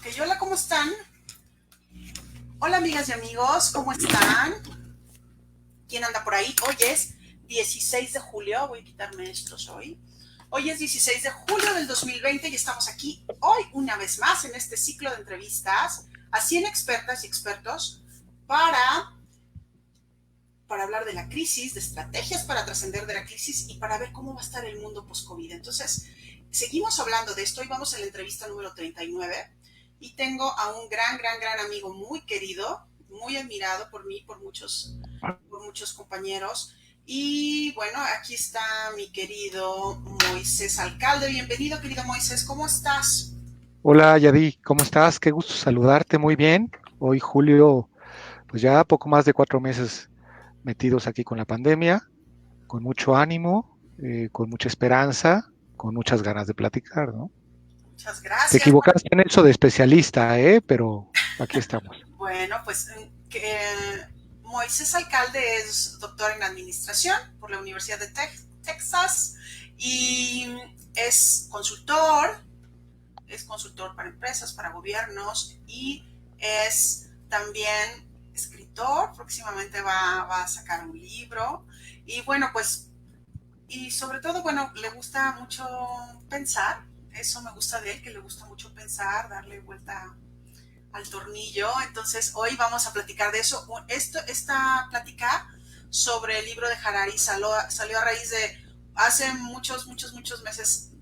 Ok, hola, ¿cómo están? Hola, amigas y amigos, ¿cómo están? ¿Quién anda por ahí? Hoy es 16 de julio, voy a quitarme estos hoy. Hoy es 16 de julio del 2020 y estamos aquí hoy una vez más en este ciclo de entrevistas a 100 expertas y expertos para, para hablar de la crisis, de estrategias para trascender de la crisis y para ver cómo va a estar el mundo post-COVID. Entonces, seguimos hablando de esto. Hoy vamos a la entrevista número 39 y tengo a un gran amigo muy querido, muy admirado por mí, por muchos compañeros. Y bueno, aquí está mi querido Moisés Alcalde. Bienvenido, querido Moisés, ¿cómo estás? Hola Yadi, ¿cómo estás? Qué gusto saludarte, muy bien. Hoy Julio, pues ya poco más de 4 meses metidos aquí con la pandemia, con mucho ánimo, con mucha esperanza, con muchas ganas de platicar, ¿no? Muchas Te gracias. equivocaste en eso de especialista, ¿eh? Pero aquí estamos. Bueno, pues Moisés Alcalde es doctor en administración por la Universidad de Texas y es consultor para empresas, para gobiernos y es también escritor. Próximamente va a sacar un libro y bueno, pues, y sobre todo, bueno, le gusta mucho pensar. Eso me gusta de él, que le gusta mucho pensar, darle vuelta al tornillo. Entonces, hoy vamos a platicar de eso. Esta plática sobre el libro de Harari salió a raíz de hace muchos meses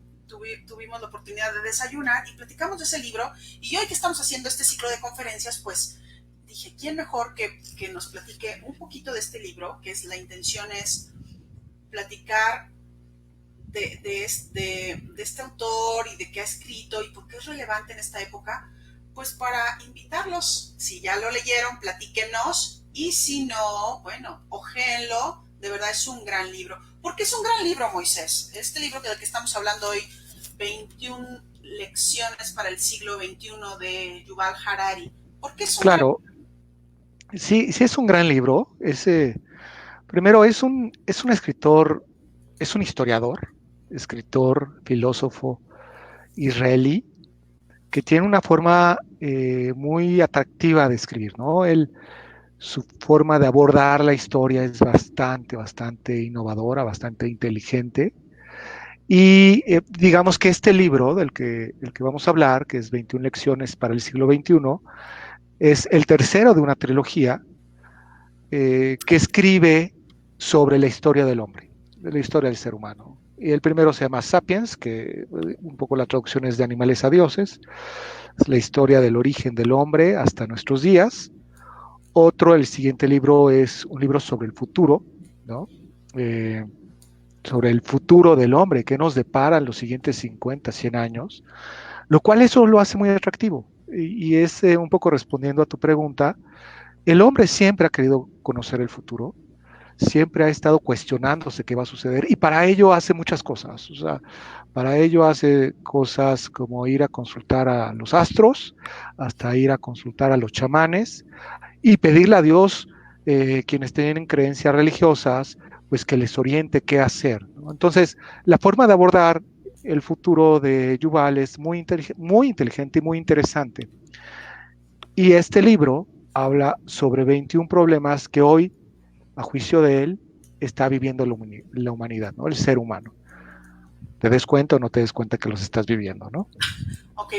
tuvimos la oportunidad de desayunar y platicamos de ese libro. Y hoy que estamos haciendo este ciclo de conferencias, pues dije, ¿quién mejor que nos platique un poquito de este libro? Que es la intención es platicar de este autor y de qué ha escrito y por qué es relevante en esta época, pues para invitarlos, si ya lo leyeron, platíquenos, y si no, bueno, ojéenlo, de verdad es un gran libro. ¿Por qué es un gran libro, Moisés? Este libro del que estamos hablando hoy, 21 lecciones para el siglo XXI de Yuval Harari. ¿Por qué es un gran Claro, sí, sí es un gran libro. Primero es un escritor, es un historiador, escritor, filósofo israelí que tiene una forma muy atractiva de escribir, ¿no? Su forma de abordar la historia es bastante innovadora, bastante inteligente. Y digamos que este libro del que vamos a hablar, que es 21 lecciones para el siglo XXI, es el tercero de una trilogía que escribe sobre la historia del hombre, de la historia del ser humano. Y el primero se llama Sapiens, que un poco la traducción es de animales a dioses, es la historia del origen del hombre hasta nuestros días. Otro, el siguiente libro es un libro sobre el futuro, ¿no? Eh, sobre el futuro del hombre, qué nos depara en los siguientes 50, 100 años, lo cual eso lo hace muy atractivo. Y es un poco respondiendo a tu pregunta, el hombre siempre ha querido conocer el futuro, siempre ha estado cuestionándose qué va a suceder y para ello hace muchas cosas. O sea, para ello hace cosas como ir a consultar a los astros, hasta ir a consultar a los chamanes y pedirle a Dios, quienes tienen creencias religiosas, pues que les oriente qué hacer, ¿no? Entonces, la forma de abordar el futuro de Yuval es muy inteligente y muy interesante. Y este libro habla sobre 21 problemas que hoy, a juicio de él, está viviendo la humanidad, ¿no? El ser humano. ¿Te des cuenta o no te des cuenta que los estás viviendo, ¿no? Ok,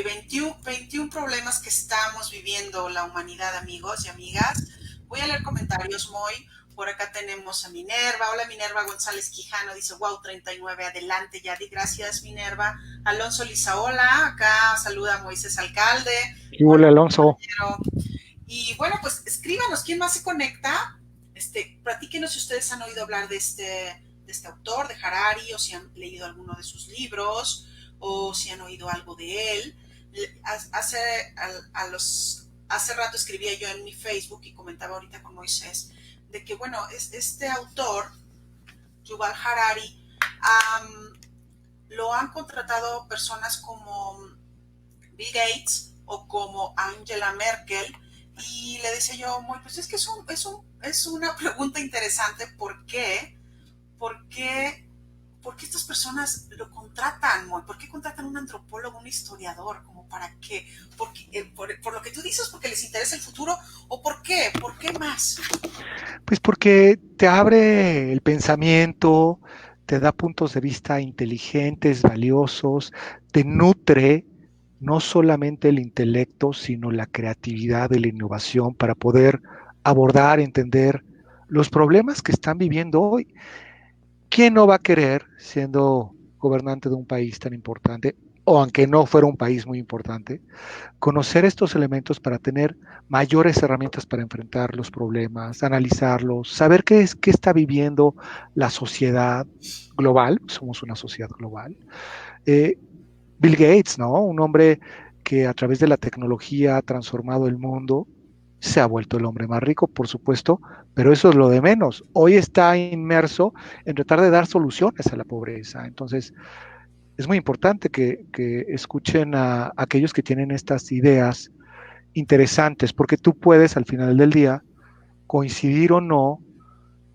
21 problemas que estamos viviendo la humanidad, amigos y amigas. Voy a leer comentarios, Moy. Por acá tenemos a Minerva. Hola, Minerva González Quijano. Dice, wow, 39. Adelante, Yadi. Gracias, Minerva. Alonso Lizaola. Acá saluda a Moisés Alcalde. ¿Qué Hola, huele, Alonso? compañero. Y bueno, pues escríbanos. ¿Quién más se conecta? Platíquenos si ustedes han oído hablar de este autor, de Harari, o si han leído alguno de sus libros o si han oído algo de él. Hace, hace rato escribía yo en mi Facebook y comentaba ahorita con Moisés de que, bueno, este autor, Yuval Harari, lo han contratado personas como Bill Gates o como Angela Merkel. Y le decía yo, pues es que es una pregunta interesante. ¿Por qué? ¿Por qué estas personas lo contratan? ¿Por qué contratan un antropólogo, un historiador? ¿Como para qué? Porque, por lo que tú dices, porque les interesa el futuro, ¿o por qué? ¿Por qué más? Pues porque te abre el pensamiento, te da puntos de vista inteligentes, valiosos, te nutre no solamente el intelecto, sino la creatividad y la innovación para poder abordar, entender los problemas que están viviendo hoy. ¿Quién no va a querer, siendo gobernante de un país tan importante, o aunque no fuera un país muy importante, conocer estos elementos para tener mayores herramientas para enfrentar los problemas, analizarlos, saber qué está viviendo la sociedad global? Somos una sociedad global. Eh, Bill Gates, ¿no? Un hombre que a través de la tecnología ha transformado el mundo, se ha vuelto el hombre más rico, por supuesto, pero eso es lo de menos. Hoy está inmerso en tratar de dar soluciones a la pobreza. Entonces, es muy importante que escuchen a aquellos que tienen estas ideas interesantes, porque tú puedes al final del día coincidir o no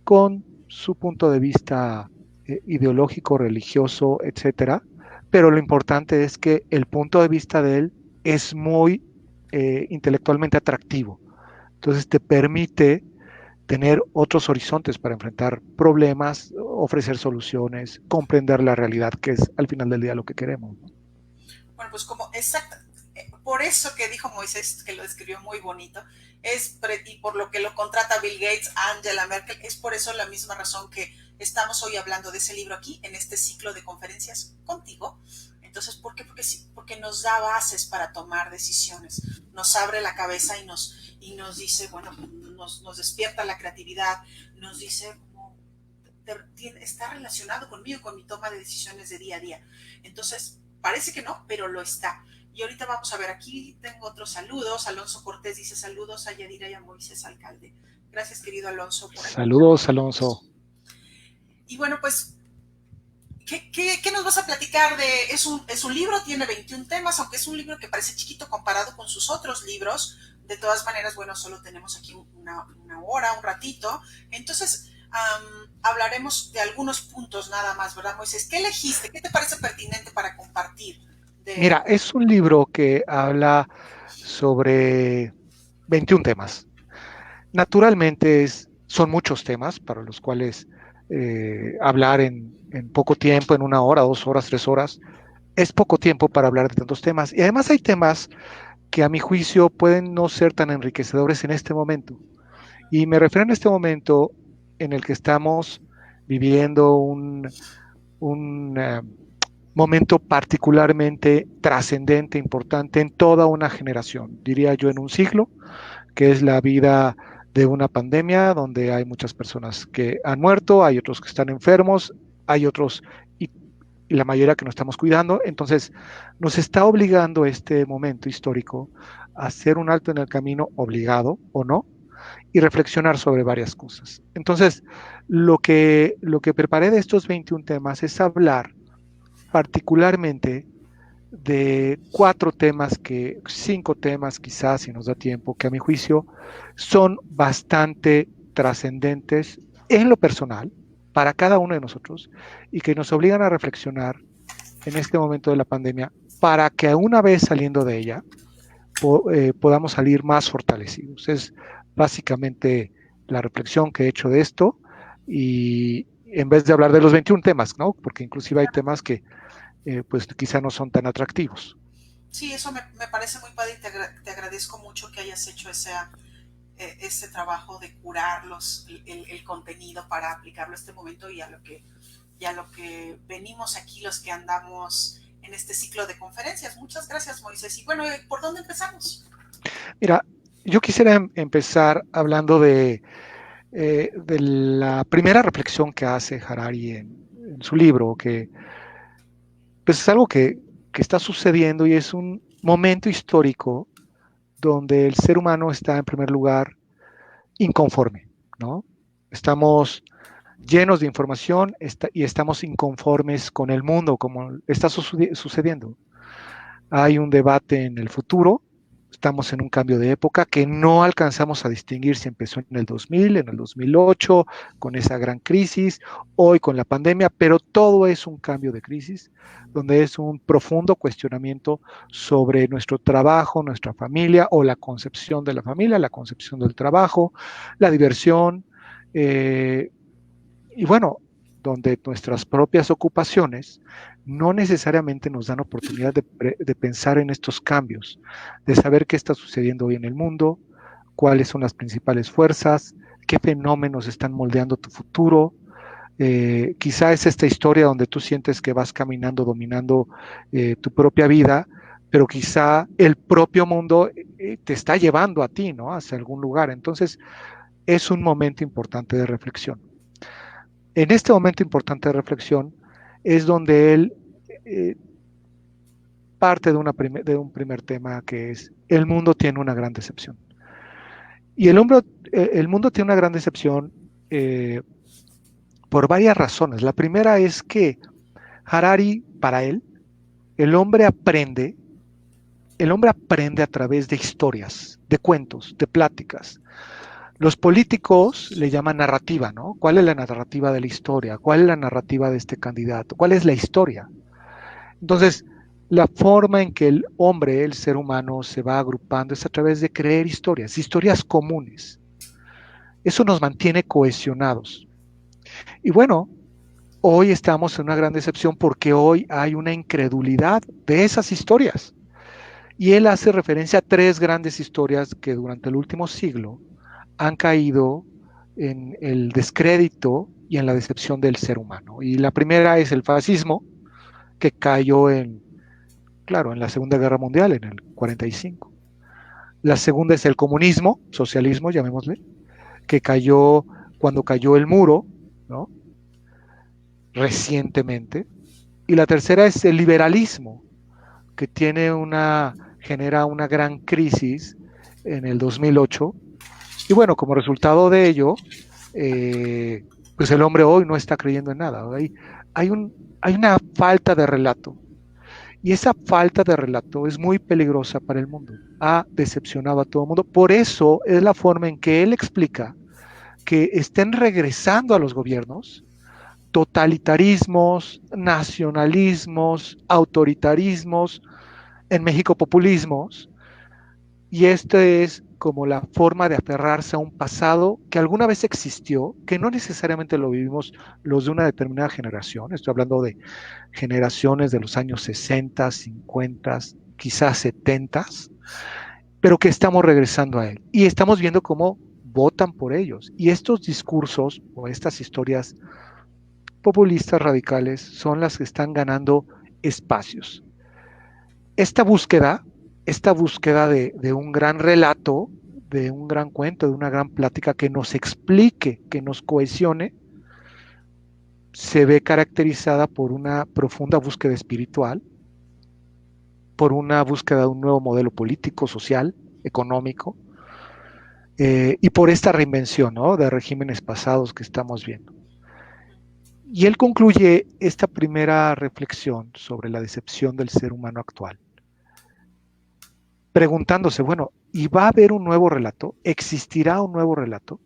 con su punto de vista ideológico, religioso, etcétera, pero lo importante es que el punto de vista de él es muy intelectualmente atractivo. Entonces te permite tener otros horizontes para enfrentar problemas, ofrecer soluciones, comprender la realidad, que es al final del día lo que queremos. Bueno, pues como exacto, por eso que dijo Moisés, que lo describió muy bonito, y por lo que lo contrata Bill Gates, Angela Merkel, es por eso la misma razón que estamos hoy hablando de ese libro aquí, en este ciclo de conferencias contigo. Entonces, ¿por qué? Porque, sí, porque nos da bases para tomar decisiones, nos abre la cabeza y nos dice, bueno, nos despierta la creatividad, nos dice, está relacionado conmigo, con mi toma de decisiones de día a día. Entonces, parece que no, pero lo está. Y ahorita vamos a ver, aquí tengo otros saludos. Alonso Cortés dice saludos a Yadira y a Moisés Alcalde. Gracias, querido Alonso. Por Saludos, Alonso. Y bueno, pues, ¿qué nos vas a platicar de? Es un libro, tiene 21 temas, aunque es un libro que parece chiquito comparado con sus otros libros. De todas maneras, bueno, solo tenemos aquí una hora, un ratito. Entonces, hablaremos de algunos puntos nada más, ¿verdad, Moisés? ¿Qué elegiste? ¿Qué te parece pertinente para compartir? Mira, es un libro que habla sobre 21 temas. Naturalmente son muchos temas para los cuales hablar en poco tiempo, en una hora, 2 horas, 3 horas, es poco tiempo para hablar de tantos temas. Y además hay temas que a mi juicio pueden no ser tan enriquecedores en este momento. Y me refiero en este momento en el que estamos viviendo un momento particularmente trascendente, importante en toda una generación, diría yo en un siglo, que es la vida de una pandemia donde hay muchas personas que han muerto, hay otros que están enfermos, hay otros y la mayoría que no estamos cuidando. Entonces nos está obligando este momento histórico a hacer un alto en el camino, obligado o no, y reflexionar sobre varias cosas. Entonces, lo que preparé de estos 21 temas es hablar particularmente de 4 temas, 5 temas quizás, si nos da tiempo, que a mi juicio son bastante trascendentes en lo personal para cada uno de nosotros y que nos obligan a reflexionar en este momento de la pandemia para que una vez saliendo de ella podamos salir más fortalecidos. Es básicamente la reflexión que he hecho de esto y en vez de hablar de los 21 temas, ¿no? Porque inclusive hay temas que pues quizá no son tan atractivos. Sí, eso me parece muy padre y te agradezco mucho que hayas hecho ese trabajo de curar el contenido para aplicarlo a este momento y a lo que venimos aquí los que andamos en este ciclo de conferencias. Muchas gracias, Moisés. Y bueno, ¿por dónde empezamos? Mira, yo quisiera empezar hablando de la primera reflexión que hace Harari en su libro, que pues es algo que está sucediendo y es un momento histórico donde el ser humano está en primer lugar inconforme, ¿no? Estamos llenos de información y estamos inconformes con el mundo como está sucediendo. Hay un debate en el futuro Estamos en un cambio de época que no alcanzamos a distinguir si empezó en el 2000, en el 2008, con esa gran crisis, hoy con la pandemia, pero todo es un cambio de crisis, donde es un profundo cuestionamiento sobre nuestro trabajo, nuestra familia o la concepción de la familia, la concepción del trabajo, la diversión, eh, y bueno, donde nuestras propias ocupaciones no necesariamente nos dan oportunidad de pensar en estos cambios, de saber qué está sucediendo hoy en el mundo, cuáles son las principales fuerzas, qué fenómenos están moldeando tu futuro. Quizá es esta historia donde tú sientes que vas caminando, dominando tu propia vida, pero quizá el propio mundo te está llevando a ti, ¿no? Hacia algún lugar. Entonces, es un momento importante de reflexión. En este momento importante de reflexión es donde él eh, parte de un primer tema que es el mundo tiene una gran decepción. Y el mundo tiene una gran decepción por varias razones. La primera es que Harari, para él, el hombre aprende, el hombre aprende a través de historias, de cuentos, de pláticas. Los políticos le llaman narrativa, ¿no? ¿Cuál es la narrativa de la historia? ¿Cuál es la narrativa de este candidato? ¿Cuál es la historia? Entonces, la forma en que el hombre, el ser humano, se va agrupando es a través de creer historias, historias comunes. Eso nos mantiene cohesionados. Y bueno, hoy estamos en una gran decepción porque hoy hay una incredulidad de esas historias. Y él hace referencia a tres grandes historias que durante el último siglo han caído en el descrédito y en la decepción del ser humano. Y la primera es el fascismo, que cayó claro, en la Segunda Guerra Mundial, en el 45. La segunda es el comunismo, socialismo, llamémosle, que cayó cuando cayó el muro, ¿no? Recientemente. Y la tercera es el liberalismo, que genera una gran crisis en el 2008. Y bueno, como resultado de ello, pues el hombre hoy no está creyendo en nada. Hay, un, hay una falta de relato. Y esa falta de relato es muy peligrosa para el mundo. Ha decepcionado a todo el mundo. Por eso es la forma en que él explica que estén regresando a los gobiernos totalitarismos, nacionalismos, autoritarismos, en México populismos, y esto es como la forma de aferrarse a un pasado que alguna vez existió, que no necesariamente lo vivimos los de una determinada generación, estoy hablando de generaciones de los años 60, 50, quizás 70, pero que estamos regresando a él y estamos viendo cómo votan por ellos. Y estos discursos o estas historias populistas radicales son las que están ganando espacios. Esta búsqueda, esta búsqueda de un gran relato, de un gran cuento, de una gran plática que nos explique, que nos cohesione, se ve caracterizada por una profunda búsqueda espiritual, por una búsqueda de un nuevo modelo político, social, económico, y por esta reinvención, ¿no?, de regímenes pasados que estamos viendo. Y él concluye esta primera reflexión sobre la decepción del ser humano actual, preguntándose, bueno, ¿y va a haber un nuevo relato? ¿Existirá un nuevo relato?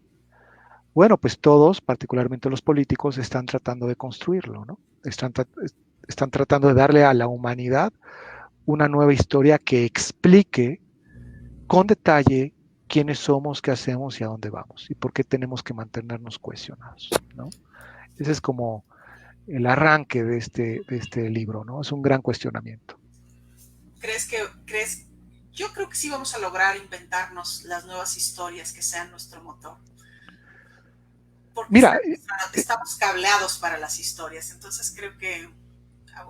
Bueno, pues todos, particularmente los políticos, están tratando de construirlo, ¿no? Están tratando de darle a la humanidad una nueva historia que explique con detalle quiénes somos, qué hacemos y a dónde vamos y por qué tenemos que mantenernos cohesionados, ¿no? Ese es como el arranque de este libro, ¿no? Es un gran cuestionamiento. ¿Crees? Yo creo que sí vamos a lograr inventarnos las nuevas historias que sean nuestro motor. Porque Mira, estamos cableados para las historias. Entonces creo que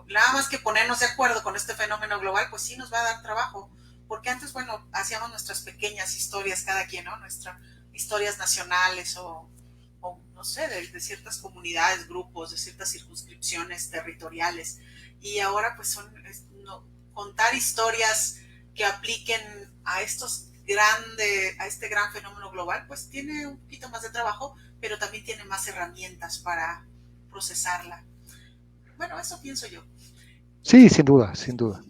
nada más que ponernos de acuerdo con este fenómeno global, pues sí nos va a dar trabajo. Porque antes, bueno, hacíamos nuestras pequeñas historias cada quien, ¿no? Nuestras historias nacionales o no sé, de ciertas comunidades, grupos, de ciertas circunscripciones territoriales. Y ahora pues contar historias que apliquen a a este gran fenómeno global, pues tiene un poquito más de trabajo, pero también tiene más herramientas para procesarla. Bueno, eso pienso yo. sí, sin duda, sin duda.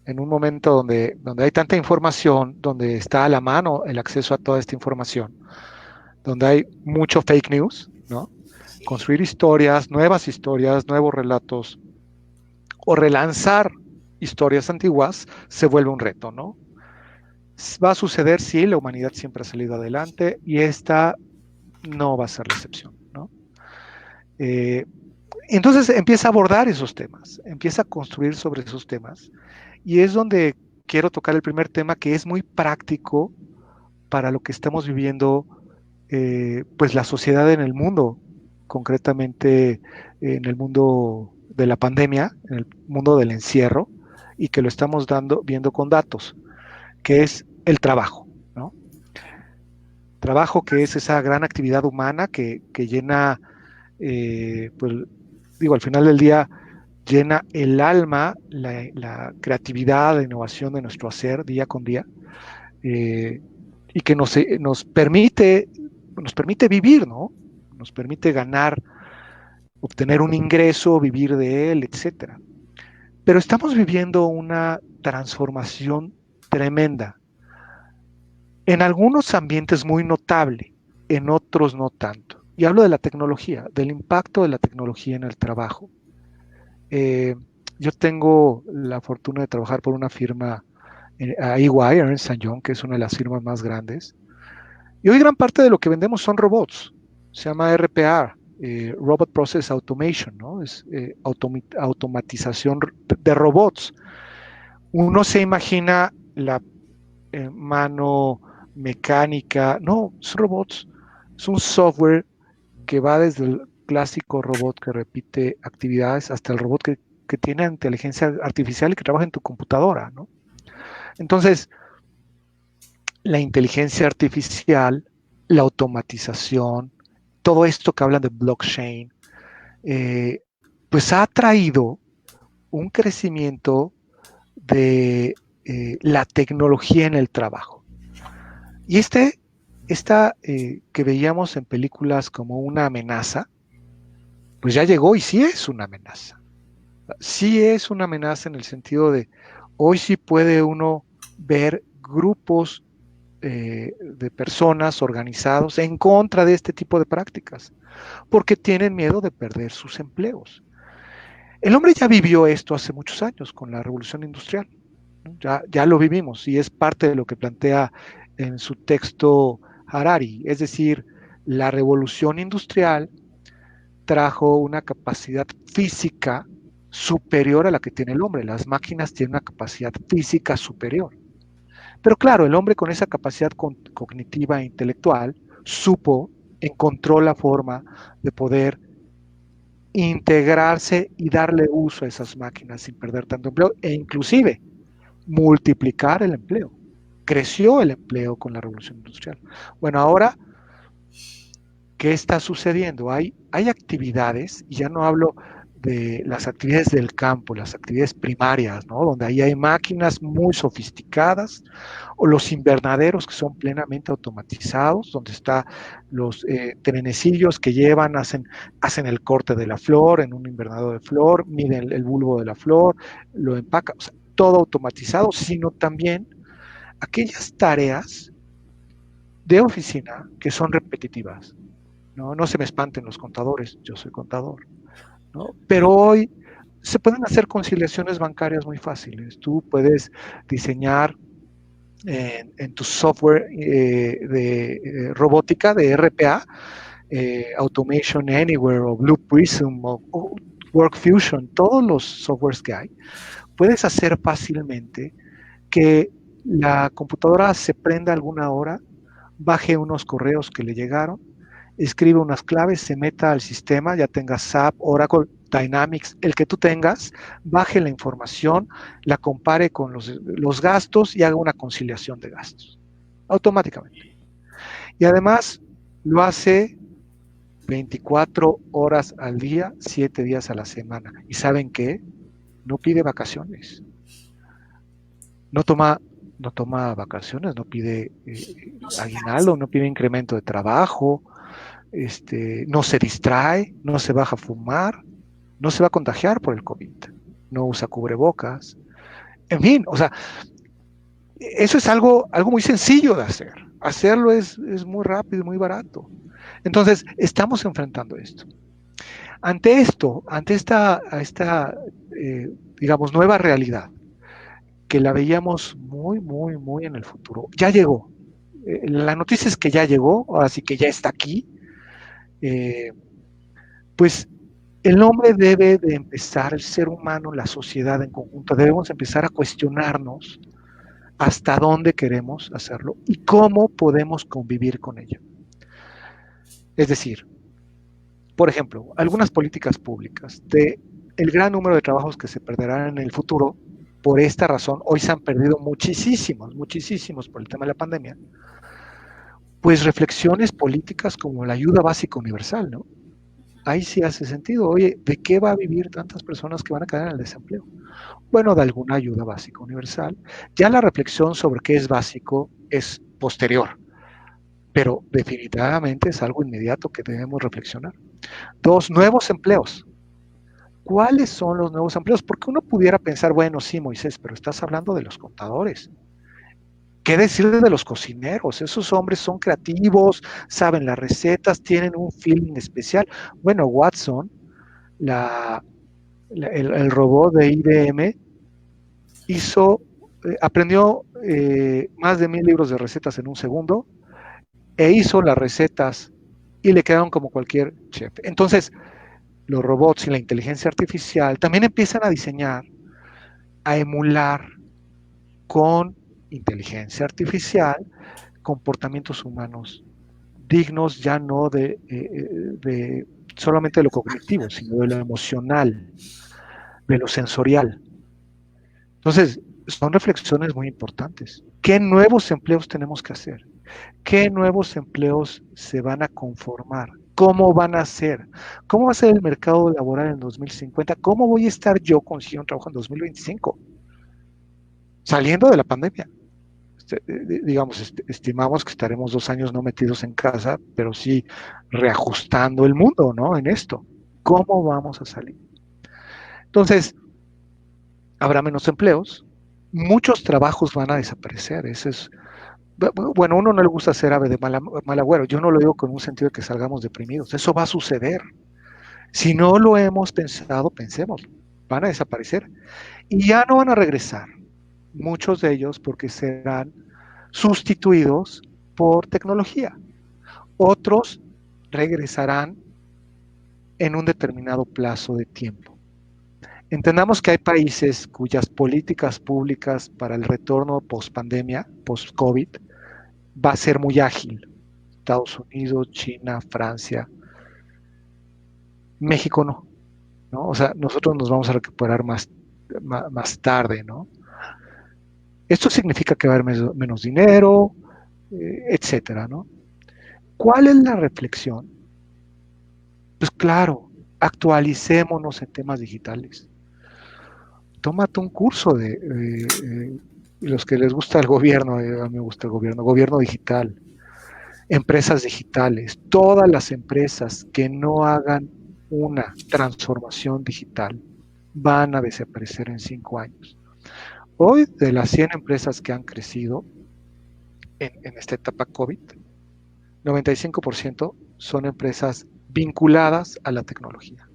en un momento donde hay tanta información, donde está a la mano el acceso a toda esta información, donde hay mucho fake news, ¿no? Sí. Construir historias, nuevos relatos o relanzar historias antiguas se vuelve un reto, ¿no? Va a suceder si la humanidad siempre ha salido adelante y esta no va a ser la excepción, ¿no? Eh, entonces empieza a abordar esos temas, empieza a construir sobre esos temas y es donde quiero tocar el primer tema que es muy práctico para lo que estamos viviendo, pues la sociedad en el mundo, concretamente en el mundo de la pandemia, en el mundo del encierro, y que lo estamos viendo con datos, que es el trabajo, ¿no? Trabajo que es esa gran actividad humana que llena, pues digo, al final del día, llena el alma, la creatividad, la innovación de nuestro hacer día con día, eh, y que nos permite vivir, ¿no? Nos permite ganar, obtener un ingreso, vivir de él, etcétera. Pero estamos viviendo una transformación tremenda. En algunos ambientes muy notable, en otros no tanto. Y hablo de la tecnología, del impacto de la tecnología en el trabajo. Eh, yo tengo la fortuna de trabajar por una firma, EY, Ernst Young, que es una de las firmas más grandes. Y hoy gran parte de lo que vendemos son robots. Se llama RPA, Robot Process Automation, ¿no? Es automatización de robots. Uno se imagina la mano mecánica. No, son robots. Es un software que va desde el clásico robot que repite actividades hasta el robot que tiene inteligencia artificial y que trabaja en tu computadora, ¿no? Entonces, la inteligencia artificial, la automatización, todo esto que hablan de blockchain, eh, pues ha traído un crecimiento de la tecnología en el trabajo. Y esta que veíamos en películas como una amenaza, pues ya llegó y sí es una amenaza. Sí es una amenaza en el sentido de hoy sí puede uno ver grupos de personas organizados en contra de este tipo de prácticas, porque tienen miedo de perder sus empleos. El hombre ya vivió esto hace muchos años con la revolución industrial, ¿no? Ya lo vivimos y es parte de lo que plantea en su texto Harari, es decir, la revolución industrial trajo una capacidad física superior a la que tiene el hombre. Las máquinas tienen una capacidad física superior. Pero claro, el hombre con esa capacidad cognitiva e intelectual encontró la forma de poder integrarse y darle uso a esas máquinas sin perder tanto empleo e inclusive multiplicar el empleo. Creció el empleo con la revolución industrial. Bueno, ahora, ¿qué está sucediendo? Hay actividades, y ya no hablo de las actividades del campo, las actividades primarias, ¿no? Donde ahí hay máquinas muy sofisticadas, o los invernaderos que son plenamente automatizados, donde están los trenecillos que hacen el corte de la flor en un invernadero de flor, miden el bulbo de la flor, lo empacan, o sea, todo automatizado, sino también aquellas tareas de oficina que son repetitivas. No, no se me espanten los contadores, yo soy contador, ¿no? Pero hoy se pueden hacer conciliaciones bancarias muy fáciles. Tú puedes diseñar en tu software de robótica, de RPA, Automation Anywhere o Blue Prism o WorkFusion, todos los softwares que hay, puedes hacer fácilmente que la computadora se prenda alguna hora, baje unos correos que le llegaron, escribe unas claves, se meta al sistema, ya tengas SAP, Oracle, Dynamics, el que tú tengas, baje la información, la compare con los gastos y haga una conciliación de gastos, automáticamente. Y además lo hace 24 horas al día, 7 días a la semana. ¿Y saben qué? No pide vacaciones, no toma, no toma vacaciones, no pide No se cansa. aguinaldo, no pide incremento de trabajo, no se distrae, no se baja a fumar, no se va a contagiar por el COVID, no usa cubrebocas, En fin, o sea, eso es algo muy sencillo de hacer. Hacerlo es muy rápido y muy barato. Entonces, estamos enfrentando esto. Ante esto, ante esta digamos, nueva realidad, que la veíamos muy, muy, muy en el futuro, ya llegó. La noticia es que ya llegó, ahora sí que ya está aquí. Eh, pues el hombre debe de empezar, el ser humano, la sociedad en conjunto, debemos empezar a cuestionarnos hasta dónde queremos hacerlo y cómo podemos convivir con ello. Es decir, por ejemplo, algunas políticas públicas de el gran número de trabajos que se perderán en el futuro, por esta razón, hoy se han perdido muchísimos, muchísimos por el tema de la pandemia, pues reflexiones políticas como la ayuda básica universal, ¿no? Ahí sí hace sentido. Oye, ¿de qué va a vivir tantas personas que van a caer en el desempleo? Bueno, de alguna ayuda básica universal. Ya la reflexión sobre qué es básico es posterior, pero definitivamente es algo inmediato que debemos reflexionar. Dos, nuevos empleos. ¿Cuáles son los nuevos empleos? Porque uno pudiera pensar, bueno, sí, Moisés, pero estás hablando de los contadores. ¿Qué decir de los cocineros? Esos hombres son creativos, saben las recetas, tienen un feeling especial. Bueno, Watson, la, el robot de IBM, aprendió más de 1000 libros de recetas en un segundo e hizo las recetas y le quedaron como cualquier chef. Entonces, los robots y la inteligencia artificial también empiezan a diseñar, a emular con inteligencia artificial comportamientos humanos dignos ya no de solamente de lo cognitivo, sino de lo emocional, de lo sensorial. Entonces, son reflexiones muy importantes. ¿Qué nuevos empleos tenemos que hacer? ¿Qué nuevos empleos se van a conformar? ¿Cómo van a ser? ¿Cómo va a ser el mercado laboral en 2050? ¿Cómo voy a estar yo consiguiendo un trabajo en 2025? Saliendo de la pandemia. Digamos, estimamos que estaremos 2 años no metidos en casa, pero sí reajustando el mundo, ¿no? En esto. ¿Cómo vamos a salir? Entonces, habrá menos empleos, muchos trabajos van a desaparecer. Ese es, bueno, a uno no le gusta ser ave de mal agüero. Yo no lo digo con un sentido de que salgamos deprimidos. Eso va a suceder. Si no lo hemos pensado, pensemos. Van a desaparecer y ya no van a regresar. Muchos de ellos porque serán sustituidos por tecnología. Otros regresarán en un determinado plazo de tiempo. Entendamos que hay países cuyas políticas públicas para el retorno post-pandemia, post-COVID, va a ser muy ágil. Estados Unidos, China, Francia, México no, ¿no? O sea, nosotros nos vamos a recuperar más tarde, ¿no? Esto significa que va a haber menos dinero, etcétera, ¿no? ¿Cuál es la reflexión? Pues claro, actualicémonos en temas digitales. Tómate un curso de los que les gusta el gobierno, a mí me gusta el gobierno digital, empresas digitales, todas las empresas que no hagan una transformación digital van a desaparecer en 5 años. Hoy, de las 100 empresas que han crecido en esta etapa COVID, 95% son empresas vinculadas a la tecnología,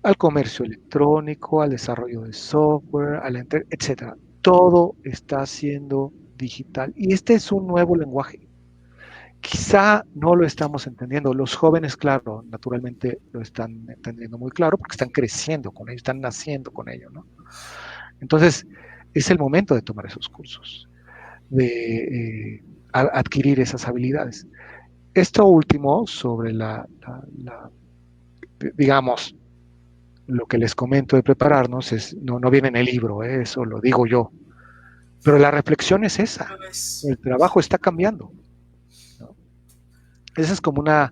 al comercio electrónico, al desarrollo de software, etcétera. Todo está siendo digital y este es un nuevo lenguaje. Quizá no lo estamos entendiendo. Los jóvenes, claro, naturalmente lo están entendiendo muy claro porque están creciendo con ello, están naciendo con ello, ¿no? Entonces, es el momento de tomar esos cursos, de adquirir esas habilidades. Esto último sobre digamos, lo que les comento de prepararnos no viene en el libro, eso lo digo yo. Pero la reflexión es esa. El trabajo está cambiando, ¿no? Esa es como una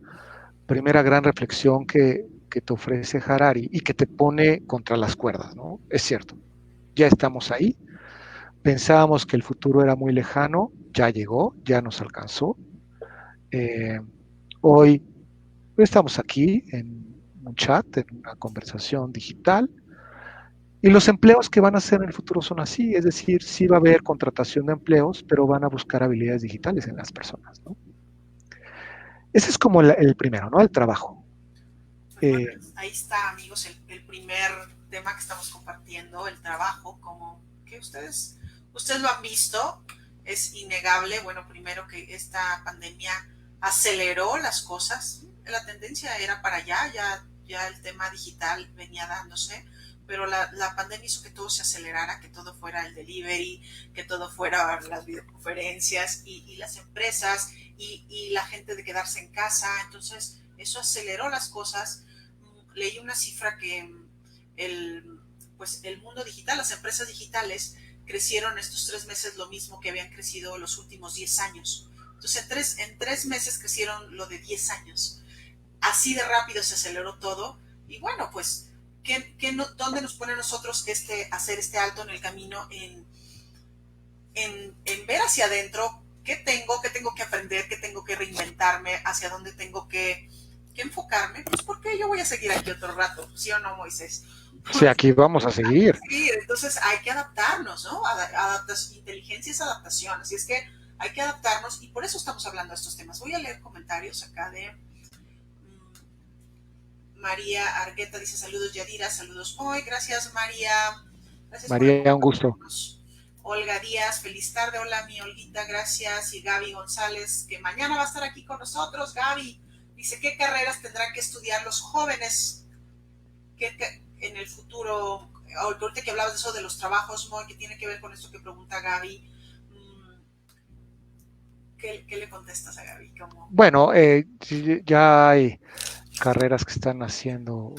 primera gran reflexión que te ofrece Harari y que te pone contra las cuerdas, ¿no? Es cierto, ya estamos ahí. Pensábamos que el futuro era muy lejano, ya llegó, ya nos alcanzó. Eh, Hoy estamos aquí en un chat, en una conversación digital, Y los empleos que van a hacer en el futuro son así, es decir, sí va a haber contratación de empleos, pero van a buscar habilidades digitales en las personas, ¿no? Ese es como el primero, ¿no? El trabajo. Pues bueno, ahí está, amigos, el primer tema que estamos compartiendo, el trabajo, como que ustedes lo han visto, es innegable. Bueno, primero que esta pandemia aceleró las cosas, la tendencia era para allá, ya el tema digital venía dándose, pero la pandemia hizo que todo se acelerara, que todo fuera el delivery, que todo fuera las videoconferencias y las empresas y la gente de quedarse en casa. Entonces eso aceleró las cosas. Leí una cifra que el mundo digital, las empresas digitales crecieron estos 3 meses lo mismo que habían crecido los últimos 10 años. Entonces en tres meses crecieron lo de 10 años. Así de rápido se aceleró todo. Y bueno, pues, ¿dónde nos pone nosotros hacer este alto en el camino en ver hacia adentro qué tengo que aprender, qué tengo que reinventarme, hacia dónde tengo que enfocarme? Pues porque yo voy a seguir aquí otro rato, ¿sí o no, Moisés? Sí, aquí vamos a seguir. Sí, entonces hay que adaptarnos, ¿no? Inteligencia es adaptación, así es que hay que adaptarnos y por eso estamos hablando de estos temas. Voy a leer comentarios acá de María Argueta, dice saludos Yadira, saludos hoy, gracias María. Gracias María, un gusto. Olga Díaz, feliz tarde, hola mi Olguita, gracias. Y Gaby González, que mañana va a estar aquí con nosotros. Gaby dice, ¿qué carreras tendrán que estudiar los jóvenes en el futuro? Ahorita que hablabas de eso de los trabajos, Moy, que tiene que ver con esto que pregunta Gaby. ¿Qué le contestas a Gaby? Bueno, ya hay carreras que están haciendo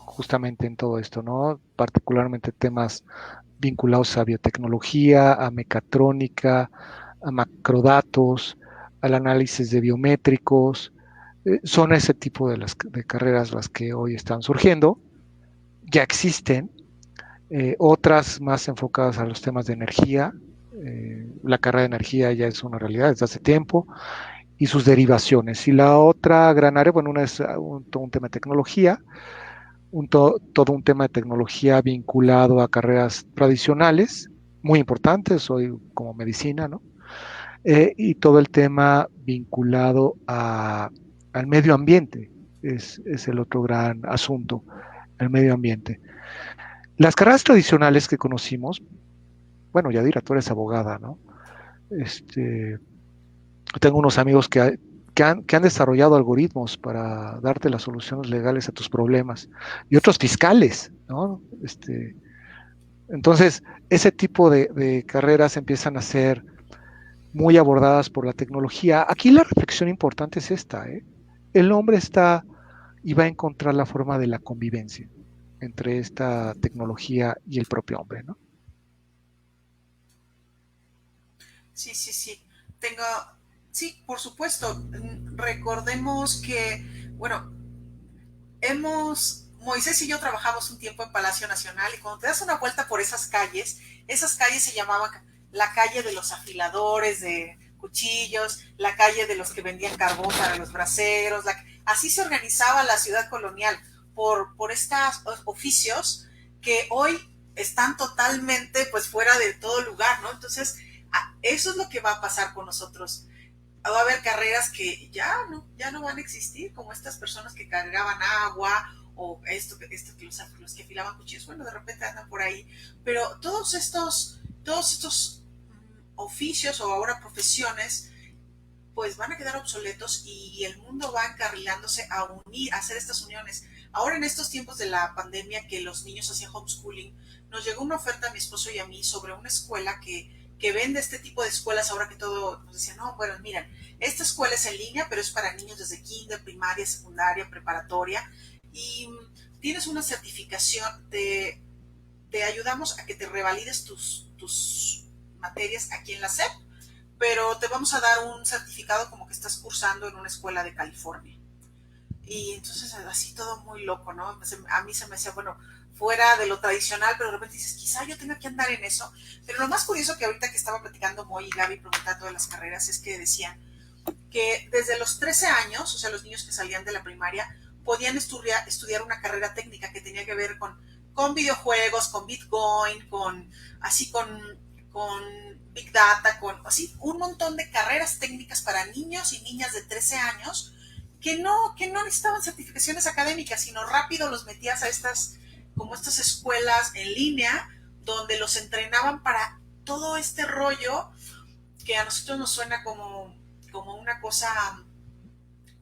justamente en todo esto, ¿no? Particularmente temas vinculados a biotecnología, a mecatrónica, a macrodatos, al análisis de biométricos. Son ese tipo de carreras las que hoy están surgiendo. Ya existen otras más enfocadas a los temas de energía. La carrera de energía ya es una realidad desde hace tiempo y sus derivaciones. Y la otra gran área, bueno, una es todo un tema de tecnología, todo un tema de tecnología vinculado a carreras tradicionales, muy importantes, hoy como medicina, ¿no? Y todo el tema vinculado al medio ambiente, es el otro gran asunto, el medio ambiente. Las carreras tradicionales que conocimos, bueno, Yadira, tú eres abogada, ¿no? Tengo unos amigos que han desarrollado algoritmos para darte las soluciones legales a tus problemas y otros fiscales, ¿no? Entonces, ese tipo de carreras empiezan a ser muy abordadas por la tecnología. Aquí la reflexión importante es esta, ¿eh? El hombre está y va a encontrar la forma de la convivencia entre esta tecnología y el propio hombre, ¿no? Sí. Sí, por supuesto. Recordemos que, bueno, Moisés y yo trabajamos un tiempo en Palacio Nacional y cuando te das una vuelta por esas calles se llamaban la calle de los afiladores de cuchillos, la calle de los que vendían carbón para los braseros, así se organizaba la ciudad colonial por estos oficios que hoy están totalmente pues fuera de todo lugar, ¿no? Entonces, eso es lo que va a pasar con nosotros. Va a haber carreras que ya no van a existir, como estas personas que cargaban agua o los que afilaban cuchillos, bueno, de repente andan por ahí, pero todos estos oficios o ahora profesiones pues van a quedar obsoletos y el mundo va encarrilándose a hacer estas uniones. Ahora en estos tiempos de la pandemia que los niños hacían homeschooling, nos llegó una oferta a mi esposo y a mí sobre una escuela que vende este tipo de escuelas ahora que todo nos decían, no, bueno, miren, esta escuela es en línea, pero es para niños desde kinder, primaria, secundaria, preparatoria, y tienes una certificación, te ayudamos a que te revalides tus materias aquí en la SEP, pero te vamos a dar un certificado como que estás cursando en una escuela de California. Y entonces así todo muy loco, ¿no? A mí se me hacía, bueno, fuera de lo tradicional, pero de repente dices, quizá yo tenga que andar en eso. Pero lo más curioso que ahorita que estaba platicando Moy y Gaby preguntando de las carreras es que decían que desde los 13 años, o sea, los niños que salían de la primaria, podían estudiar una carrera técnica que tenía que ver con con videojuegos, con Bitcoin, con Big Data, con así un montón de carreras técnicas para niños y niñas de 13 años que no necesitaban certificaciones académicas, sino rápido los metías a estas escuelas en línea, donde los entrenaban para todo este rollo que a nosotros nos suena como una cosa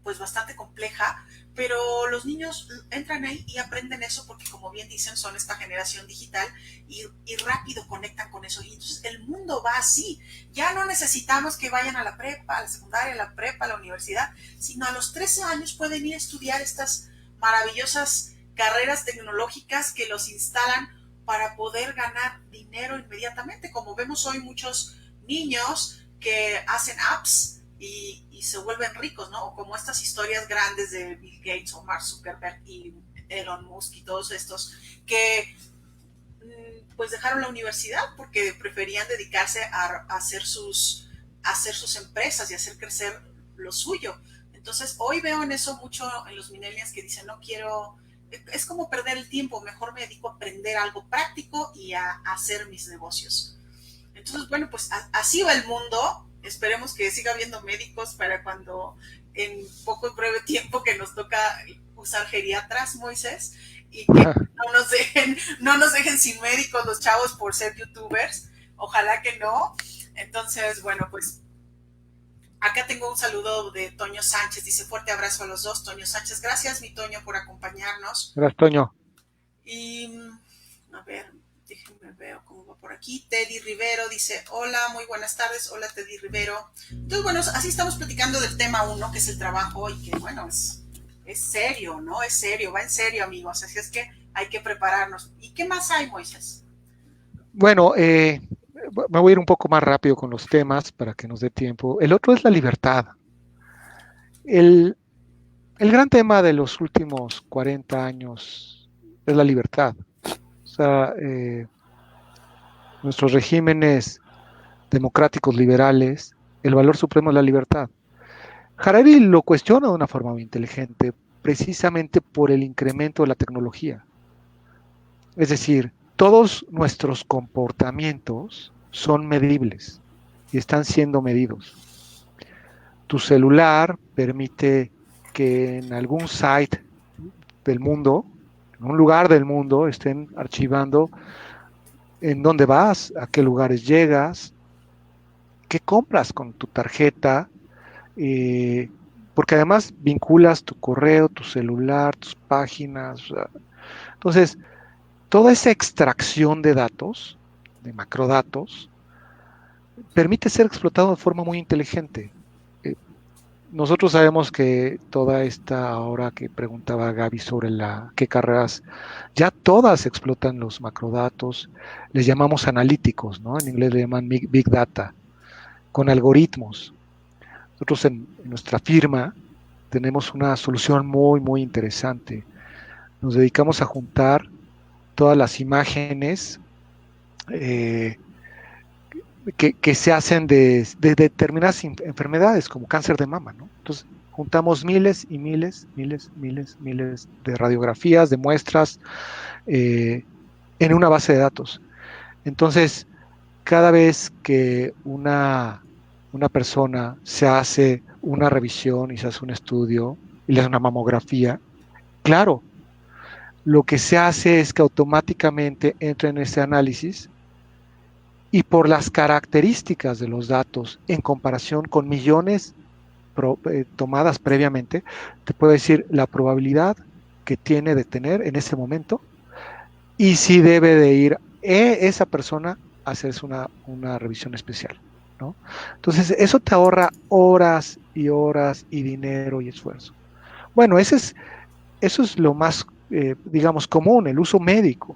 pues bastante compleja, pero los niños entran ahí y aprenden eso porque, como bien dicen, son esta generación digital y rápido conectan con eso. Y entonces el mundo va así. Ya no necesitamos que vayan a la prepa, a la secundaria, a la prepa, a la universidad, sino a los 13 años pueden ir a estudiar estas maravillosas carreras tecnológicas que los instalan para poder ganar dinero inmediatamente. Como vemos hoy muchos niños que hacen apps y se vuelven ricos, ¿no? O como estas historias grandes de Bill Gates o Mark Zuckerberg y Elon Musk y todos estos que pues dejaron la universidad porque preferían dedicarse a hacer sus empresas y hacer crecer lo suyo. Entonces hoy veo en eso mucho en los millennials que dicen no quiero, es como perder el tiempo, mejor me dedico a aprender algo práctico y a hacer mis negocios. Entonces, bueno, pues así va el mundo. Esperemos que siga habiendo médicos para cuando en poco y breve tiempo que nos toca usar geriatras, Moisés, y que no nos dejen sin médicos los chavos por ser youtubers. Ojalá que no. Entonces, bueno, pues acá tengo un saludo de Toño Sánchez. Dice fuerte abrazo a los dos. Toño Sánchez, gracias mi Toño por acompañarnos. Gracias, Toño. Y a ver, déjenme ver cómo va por aquí. Teddy Rivero dice, hola, muy buenas tardes. Hola, Teddy Rivero. Entonces, bueno, así estamos platicando del tema 1, que es el trabajo, y que, bueno, es serio, ¿no? Es serio, va en serio, amigos. Así es que hay que prepararnos. ¿Y qué más hay, Moisés? Bueno, me voy a ir un poco más rápido con los temas para que nos dé tiempo. El otro es la libertad. El gran tema de los últimos 40 años es la libertad. O sea, nuestros regímenes democráticos liberales, el valor supremo es la libertad. Harari lo cuestiona de una forma muy inteligente, precisamente por el incremento de la tecnología. Es decir, todos nuestros comportamientos son medibles y están siendo medidos. Tu celular permite que en algún site del mundo, en un lugar del mundo, estén archivando en dónde vas, a qué lugares llegas, qué compras con tu tarjeta, porque además vinculas tu correo, tu celular, tus páginas. Entonces, toda esa extracción de datos, de macrodatos, permite ser explotado de forma muy inteligente. Nosotros sabemos que toda esta, ahora que preguntaba Gaby sobre qué carreras, ya todas explotan los macrodatos, les llamamos analíticos, ¿no? En inglés le llaman Big Data, con algoritmos. Nosotros en nuestra firma tenemos una solución muy, muy interesante. Nos dedicamos a juntar todas las imágenes que se hacen de determinadas enfermedades, como cáncer de mama, ¿no? Entonces, juntamos miles y miles de radiografías, de muestras en una base de datos. Entonces, cada vez que una persona se hace una revisión y se hace un estudio y le hace una mamografía, claro, lo que se hace es que automáticamente entra en ese análisis y por las características de los datos en comparación con millones tomadas previamente, te puedo decir la probabilidad que tiene de tener en ese momento y si debe de ir esa persona a hacerse una revisión especial, ¿no? Entonces, eso te ahorra horas y horas y dinero y esfuerzo. Bueno, eso es lo más, digamos, común, el uso médico.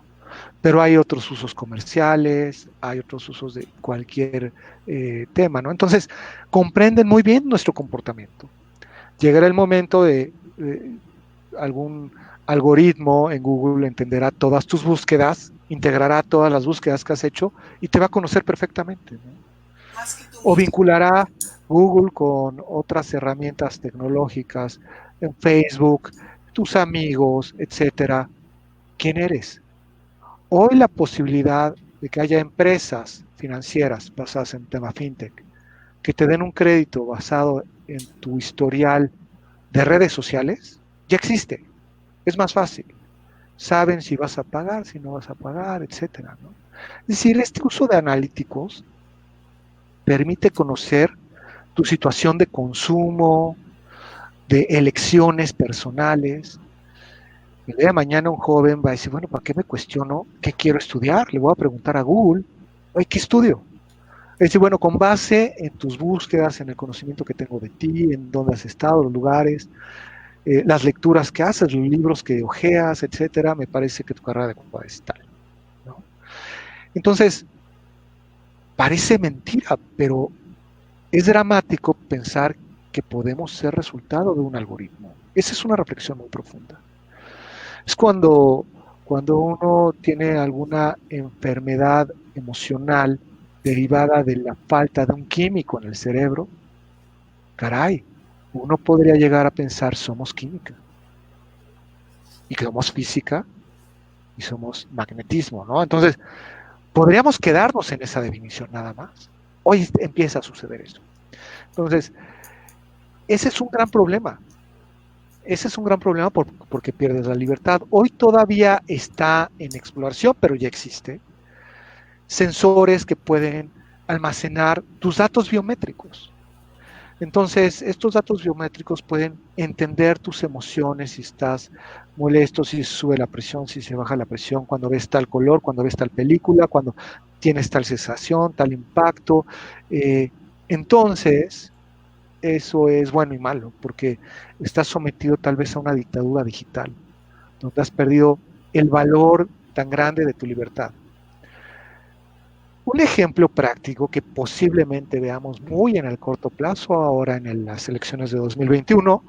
Pero hay otros usos comerciales, hay otros usos de cualquier tema, ¿no? Entonces, comprenden muy bien nuestro comportamiento. Llegará el momento de algún algoritmo en Google entenderá todas tus búsquedas, integrará todas las búsquedas que has hecho y te va a conocer perfectamente, ¿no? O vinculará Google con otras herramientas tecnológicas, en Facebook, tus amigos, etcétera. ¿Quién eres? Hoy la posibilidad de que haya empresas financieras basadas en tema fintech que te den un crédito basado en tu historial de redes sociales ya existe. Es más fácil. Saben si vas a pagar, si no vas a pagar, etcétera, ¿no? Es decir, este uso de analíticos permite conocer tu situación de consumo, de elecciones personales. El día de mañana un joven va a decir, bueno, ¿para qué me cuestiono qué quiero estudiar? Le voy a preguntar a Google, oye, ¿qué estudio? Es decir, bueno, con base en tus búsquedas, en el conocimiento que tengo de ti, en dónde has estado, los lugares, las lecturas que haces, los libros que ojeas, etcétera, me parece que tu carrera de compa es tal, ¿no? Entonces, parece mentira, pero es dramático pensar que podemos ser resultado de un algoritmo. Esa es una reflexión muy profunda. Es cuando uno tiene alguna enfermedad emocional derivada de la falta de un químico en el cerebro, caray, uno podría llegar a pensar somos química y que somos física y somos magnetismo, ¿no? Entonces, podríamos quedarnos en esa definición nada más. Hoy empieza a suceder eso. Entonces, ese es un gran problema. Ese es un gran problema porque pierdes la libertad. Hoy todavía está en exploración, pero ya existe. Sensores que pueden almacenar tus datos biométricos. Entonces, estos datos biométricos pueden entender tus emociones, si estás molesto, si sube la presión, si se baja la presión, cuando ves tal color, cuando ves tal película, cuando tienes tal sensación, tal impacto. Eh, entonces, eso es bueno y malo, porque estás sometido tal vez a una dictadura digital, donde has perdido el valor tan grande de tu libertad. Un ejemplo práctico que posiblemente veamos muy en el corto plazo ahora en las elecciones de 2021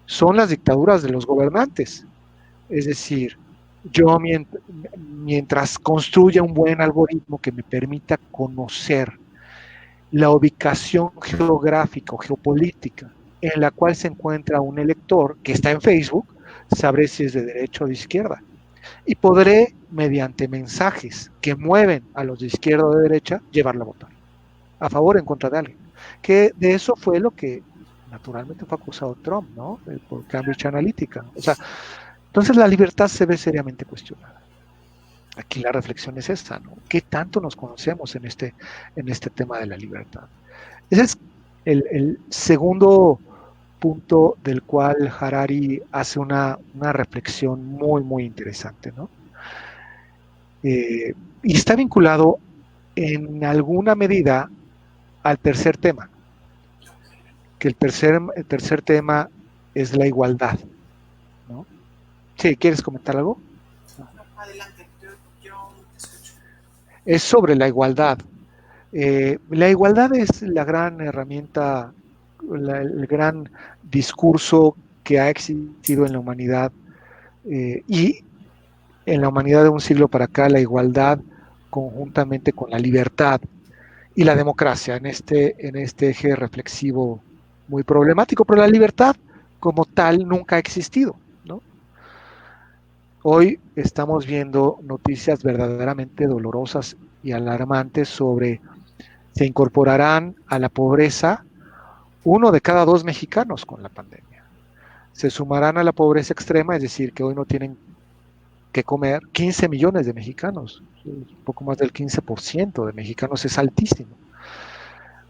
son las dictaduras de los gobernantes. Es decir, yo mientras construya un buen algoritmo que me permita conocer la ubicación geográfica o geopolítica en la cual se encuentra un elector que está en Facebook, sabré si es de derecha o de izquierda. Y podré, mediante mensajes que mueven a los de izquierda o de derecha, llevarla a votar, a favor o en contra de alguien. Que de eso fue lo que naturalmente fue acusado Trump, ¿no? Por Cambridge Analytica. O sea, entonces la libertad se ve seriamente cuestionada. Aquí la reflexión es esta, ¿no? ¿Qué tanto nos conocemos en este tema de la libertad? Ese es el segundo punto del cual Harari hace una reflexión muy, muy interesante, ¿no? Y está vinculado en alguna medida al tercer tema, que el tercer tema es la igualdad, ¿no? Sí, ¿quieres comentar algo? No, adelante, yo te escucho. Es sobre la igualdad. La igualdad es la gran herramienta, el gran discurso que ha existido en la humanidad y en la humanidad de un siglo para acá, la igualdad conjuntamente con la libertad y la democracia en este eje reflexivo muy problemático, pero la libertad como tal nunca ha existido, ¿no? Hoy estamos viendo noticias verdaderamente dolorosas y alarmantes sobre se incorporarán a la pobreza 1 de cada 2 mexicanos con la pandemia. Se sumarán a la pobreza extrema, es decir, que hoy no tienen que comer 15 millones de mexicanos, un poco más del 15% de mexicanos es altísimo.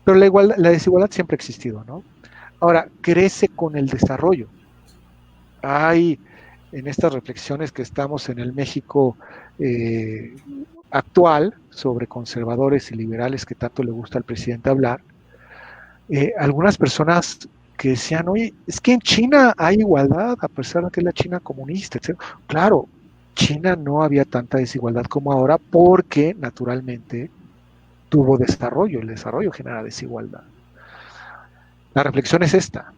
Pero la desigualdad siempre ha existido, ¿no? Ahora, crece con el desarrollo. Hay en estas reflexiones que estamos en el México actual sobre conservadores y liberales que tanto le gusta al presidente hablar, algunas personas que decían, oye, es que en China hay igualdad, a pesar de que es la China comunista, etc. Claro, China no había tanta desigualdad como ahora porque naturalmente tuvo desarrollo, el desarrollo genera desigualdad. La reflexión es esta.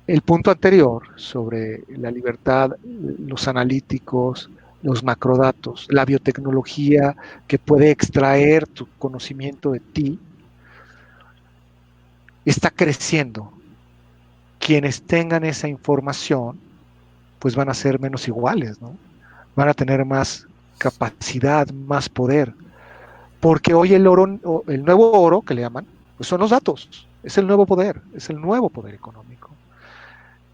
El punto anterior sobre la libertad, los analíticos, los macrodatos, la biotecnología que puede extraer tu conocimiento de ti, está creciendo. Quienes tengan esa información, pues van a ser menos iguales, ¿no? van a tener más capacidad, más poder, porque hoy el oro, el nuevo oro que le llaman, pues son los datos, es el nuevo poder, es el nuevo poder económico.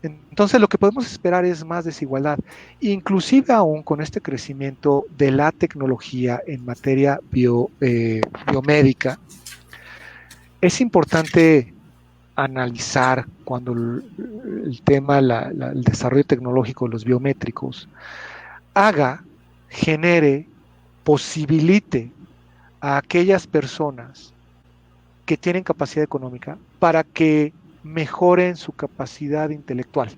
Entonces lo que podemos esperar es más desigualdad, inclusive aún con este crecimiento de la tecnología en materia biomédica. Es importante analizar cuando el tema, el desarrollo tecnológico, los biométricos, genere, posibilite a aquellas personas que tienen capacidad económica para que mejoren su capacidad intelectual,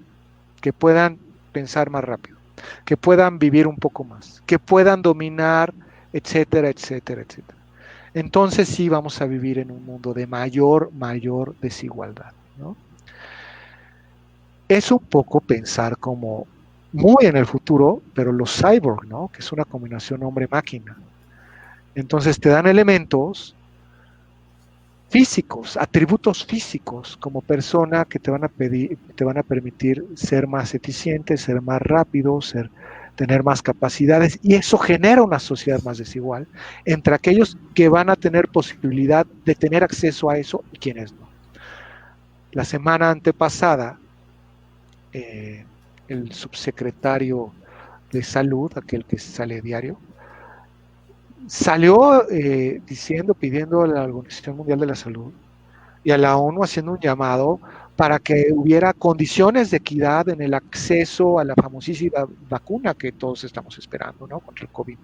que puedan pensar más rápido, que puedan vivir un poco más, que puedan dominar, etcétera, etcétera, etcétera. Entonces sí vamos a vivir en un mundo de mayor desigualdad, ¿no? Es un poco pensar como muy en el futuro, pero los cyborg, ¿no? Que es una combinación hombre-máquina. Entonces te dan elementos físicos, atributos físicos como persona que te van a permitir ser más eficiente, ser más rápido, tener más capacidades, y eso genera una sociedad más desigual entre aquellos que van a tener posibilidad de tener acceso a eso y quienes no. La semana antepasada, el subsecretario de Salud, aquel que sale diario, salió pidiendo a la Organización Mundial de la Salud y a la ONU haciendo un llamado para que hubiera condiciones de equidad en el acceso a la famosísima vacuna que todos estamos esperando, ¿no? Contra el COVID,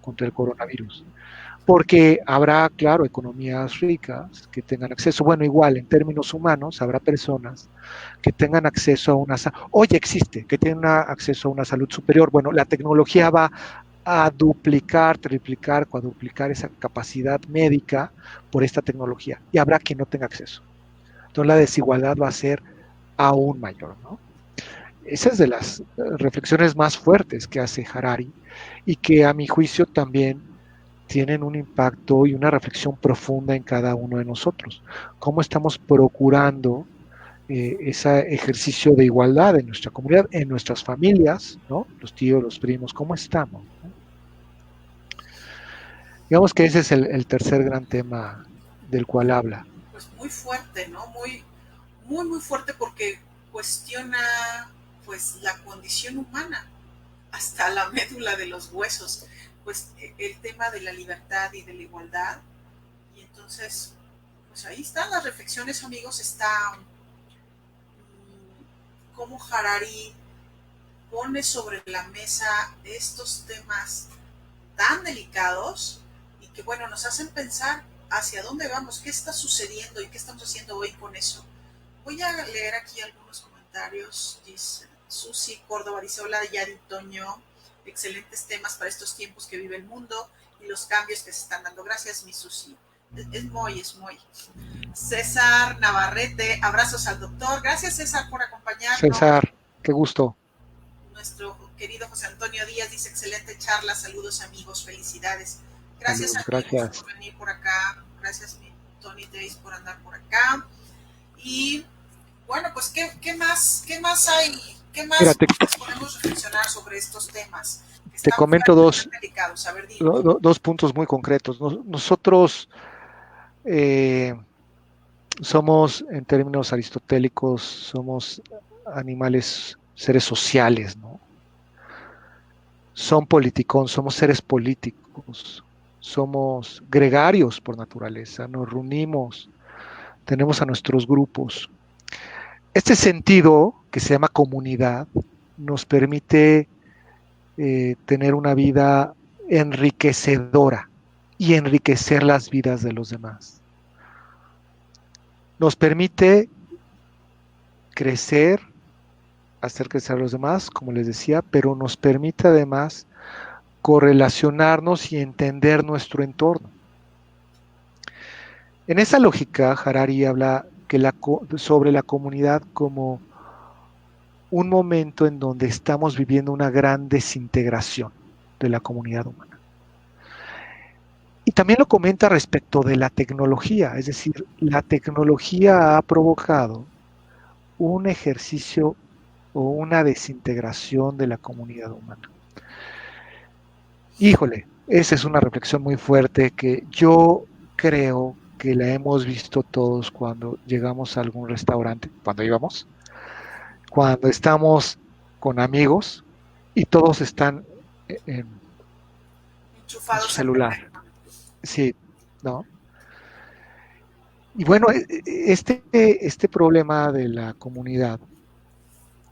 contra el coronavirus. Porque habrá, claro, economías ricas que tengan acceso. Bueno, igual, en términos humanos, habrá personas que tengan acceso a que tienen acceso a una salud superior. Bueno, la tecnología va a duplicar, triplicar, cuadruplicar esa capacidad médica por esta tecnología, y habrá quien no tenga acceso. Entonces la desigualdad va a ser aún mayor, ¿no? Esa es de las reflexiones más fuertes que hace Harari, y que a mi juicio también tienen un impacto y una reflexión profunda en cada uno de nosotros. ¿Cómo estamos procurando ese ejercicio de igualdad en nuestra comunidad, en nuestras familias, ¿no? Los tíos, los primos, ¿cómo estamos? ¿No? Digamos que ese es el tercer gran tema del cual habla. Pues muy fuerte, ¿no? Muy fuerte, porque cuestiona pues la condición humana hasta la médula de los huesos, pues el tema de la libertad y de la igualdad. Y entonces, pues ahí están las reflexiones, amigos. Está cómo Harari pone sobre la mesa estos temas tan delicados y que, bueno, nos hacen pensar hacia dónde vamos, qué está sucediendo y qué estamos haciendo hoy con eso. Voy a leer aquí algunos comentarios. Dice Susi Córdoba, dice: hola Yari, Toño, excelentes temas para estos tiempos que vive el mundo y los cambios que se están dando. Gracias, mi Susi. Es muy. César Navarrete, abrazos al doctor. Gracias, César, por acompañarnos. César, qué gusto. Nuestro querido José Antonio Díaz dice: excelente charla, saludos amigos, felicidades. Gracias, saludos, gracias por venir por acá. Gracias, mi Tony Days, por andar por acá. Y bueno, pues ¿qué más hay? ¿Qué más podemos reflexionar sobre estos temas? Te comento dos puntos muy concretos. Nosotros somos, en términos aristotélicos, somos animales, seres sociales, ¿no? Somos seres políticos, somos gregarios por naturaleza, nos reunimos, tenemos a nuestros grupos. Este sentido, que se llama comunidad, nos permite tener una vida enriquecedora y enriquecer las vidas de los demás. Nos permite crecer, hacer crecer a los demás, como les decía, pero nos permite además correlacionarnos y entender nuestro entorno. En esa lógica, Harari habla sobre la comunidad como un momento en donde estamos viviendo una gran desintegración de la comunidad humana. Y también lo comenta respecto de la tecnología, es decir, la tecnología ha provocado un ejercicio o una desintegración de la comunidad humana. Híjole, esa es una reflexión muy fuerte que yo creo que la hemos visto todos cuando llegamos a algún restaurante, cuando íbamos, cuando estamos con amigos y todos están en su Enchufados al celular. teléfono. Sí, ¿no? Y bueno, este problema de la comunidad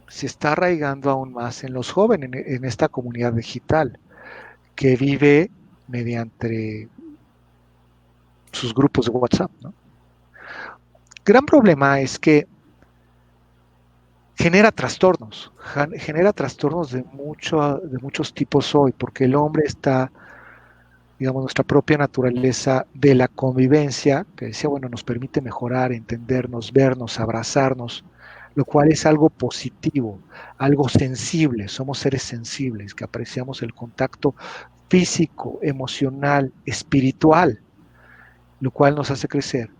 se está arraigando aún más en los jóvenes, en esta comunidad digital que vive mediante sus grupos de WhatsApp, ¿no? Gran problema es que genera trastornos de muchos tipos hoy, porque el hombre está, digamos, nuestra propia naturaleza de la convivencia, que decía, bueno, nos permite mejorar, entendernos, vernos, abrazarnos, lo cual es algo positivo, algo sensible, somos seres sensibles, que apreciamos el contacto físico, emocional, espiritual, lo cual nos hace crecer.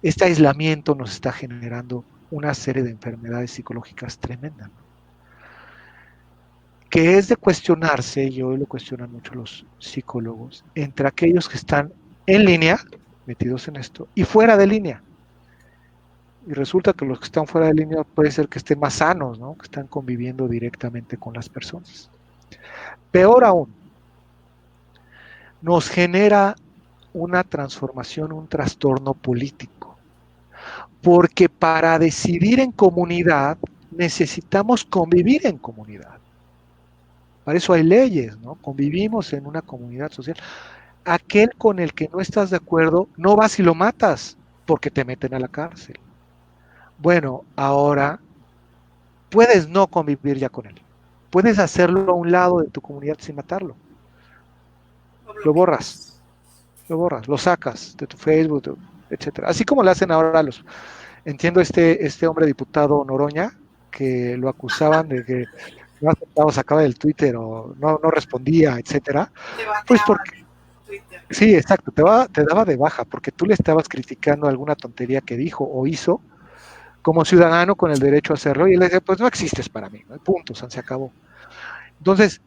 Este aislamiento nos está generando una serie de enfermedades psicológicas tremendas, ¿no? Que es de cuestionarse, y hoy lo cuestionan mucho los psicólogos, entre aquellos que están en línea, metidos en esto, y fuera de línea. Y resulta que los que están fuera de línea puede ser que estén más sanos, ¿no? Que están conviviendo directamente con las personas. Peor aún, nos genera una transformación, un trastorno político. Porque para decidir en comunidad necesitamos convivir en comunidad. Para eso hay leyes, ¿no? Convivimos en una comunidad social. Aquel con el que no estás de acuerdo, no vas y lo matas porque te meten a la cárcel. Bueno, ahora puedes no convivir ya con él. Puedes hacerlo a un lado de tu comunidad sin matarlo. Lo Lo borras, bloqueas. lo sacas de tu Facebook, etcétera. Así como lo hacen ahora los. Entiendo este hombre diputado Noroña, que lo acusaban de que no aceptaba, sacaba del Twitter o no respondía, etcétera. Te Pues porque, baneaban en Twitter. sí, exacto, te daba de baja, porque tú le estabas criticando alguna tontería que dijo o hizo como ciudadano con el derecho a hacerlo, y él le decía, pues no existes para mí, ¿no? Punto, se acabó. Entonces,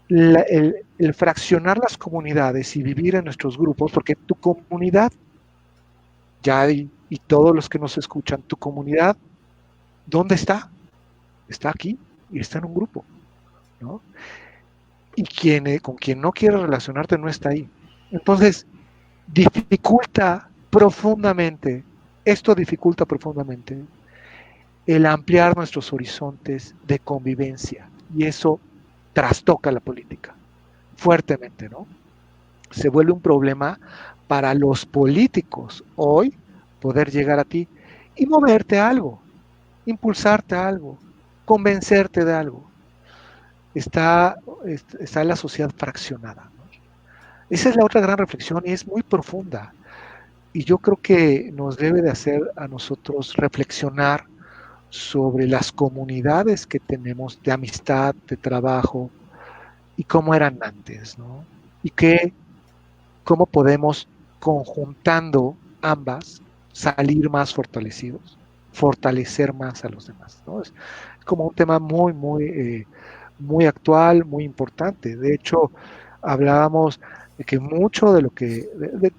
el fraccionar las comunidades y vivir en nuestros grupos, porque tu comunidad, ya y todos los que nos escuchan, tu comunidad, ¿dónde está? Está aquí y está en un grupo, ¿no? Y con quien no quiere relacionarte no está ahí. Entonces, dificulta profundamente, esto dificulta profundamente el ampliar nuestros horizontes de convivencia, y eso trastoca la política fuertemente, ¿no? Se vuelve un problema para los políticos hoy poder llegar a ti y moverte a algo, impulsarte a algo, convencerte de algo. Está, está la sociedad fraccionada, ¿no? Esa es la otra gran reflexión y es muy profunda. Y yo creo que nos debe de hacer a nosotros reflexionar sobre las comunidades que tenemos de amistad, de trabajo y cómo eran antes, ¿no? Y cómo podemos, conjuntando ambas, salir más fortalecidos, fortalecer más a los demás, ¿no? Es como un tema muy actual, muy importante. De hecho, hablábamos de que mucho de lo que,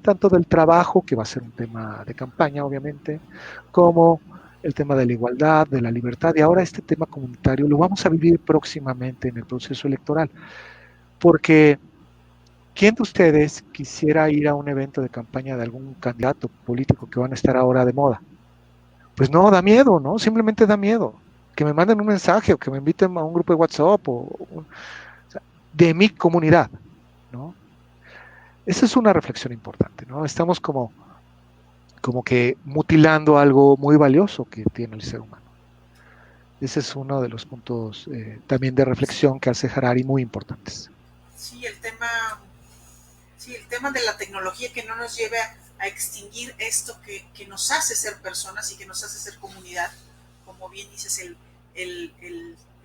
tanto del trabajo, que va a ser un tema de campaña, obviamente, como el tema de la igualdad, de la libertad, y ahora este tema comunitario lo vamos a vivir próximamente en el proceso electoral, porque ¿quién de ustedes quisiera ir a un evento de campaña de algún candidato político que van a estar ahora de moda? Pues no, da miedo, ¿no? Simplemente da miedo. Que me manden un mensaje o que me inviten a un grupo de WhatsApp o sea, de mi comunidad, ¿no? Esa es una reflexión importante, ¿no? Estamos como que mutilando algo muy valioso que tiene el ser humano. Ese es uno de los puntos también de reflexión que hace Harari muy importantes. Sí, sí, el tema de la tecnología que no nos lleve a extinguir esto que nos hace ser personas y que nos hace ser comunidad, como bien dices, el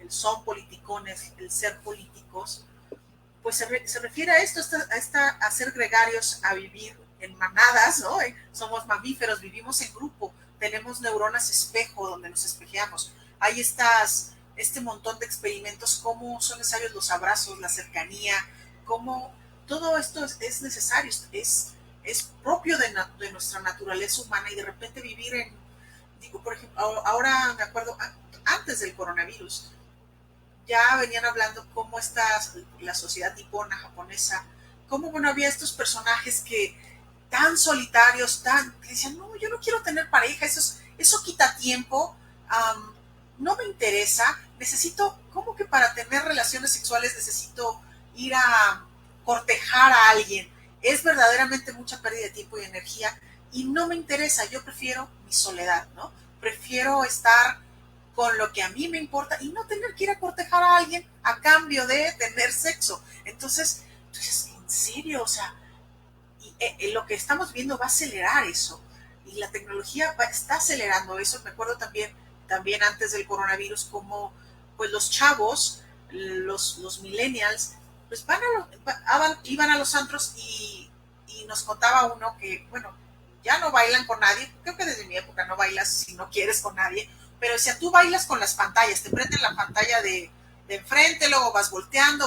son politicones, el ser políticos, pues se refiere a esto, a ser gregarios, a vivir en manadas, ¿no? Somos mamíferos, vivimos en grupo, tenemos neuronas espejo donde nos espejeamos. Hay este montón de experimentos, cómo son necesarios los abrazos, la cercanía, cómo todo esto es necesario, es propio de nuestra naturaleza humana, y de repente vivir en, digo, por ejemplo, ahora me acuerdo, antes del coronavirus, ya venían hablando cómo la sociedad nipona, japonesa, cómo, bueno, había estos personajes que tan solitarios, que decían, no, yo no quiero tener pareja, eso quita tiempo, no me interesa, necesito, ¿cómo que para tener relaciones sexuales necesito ir a cortejar a alguien? Es verdaderamente mucha pérdida de tiempo y energía, y no me interesa, yo prefiero mi soledad, ¿no? Prefiero estar con lo que a mí me importa y no tener que ir a cortejar a alguien a cambio de tener sexo. Entonces, en serio, o sea, lo que estamos viendo va a acelerar eso, y la tecnología está acelerando eso. Me acuerdo también antes del coronavirus, como pues los chavos, los millennials, pues iban a los antros, y nos contaba uno que, bueno, ya no bailan con nadie, creo que desde mi época no bailas si no quieres con nadie, pero decía, tú bailas con las pantallas, te prenden la pantalla de enfrente, luego vas volteando,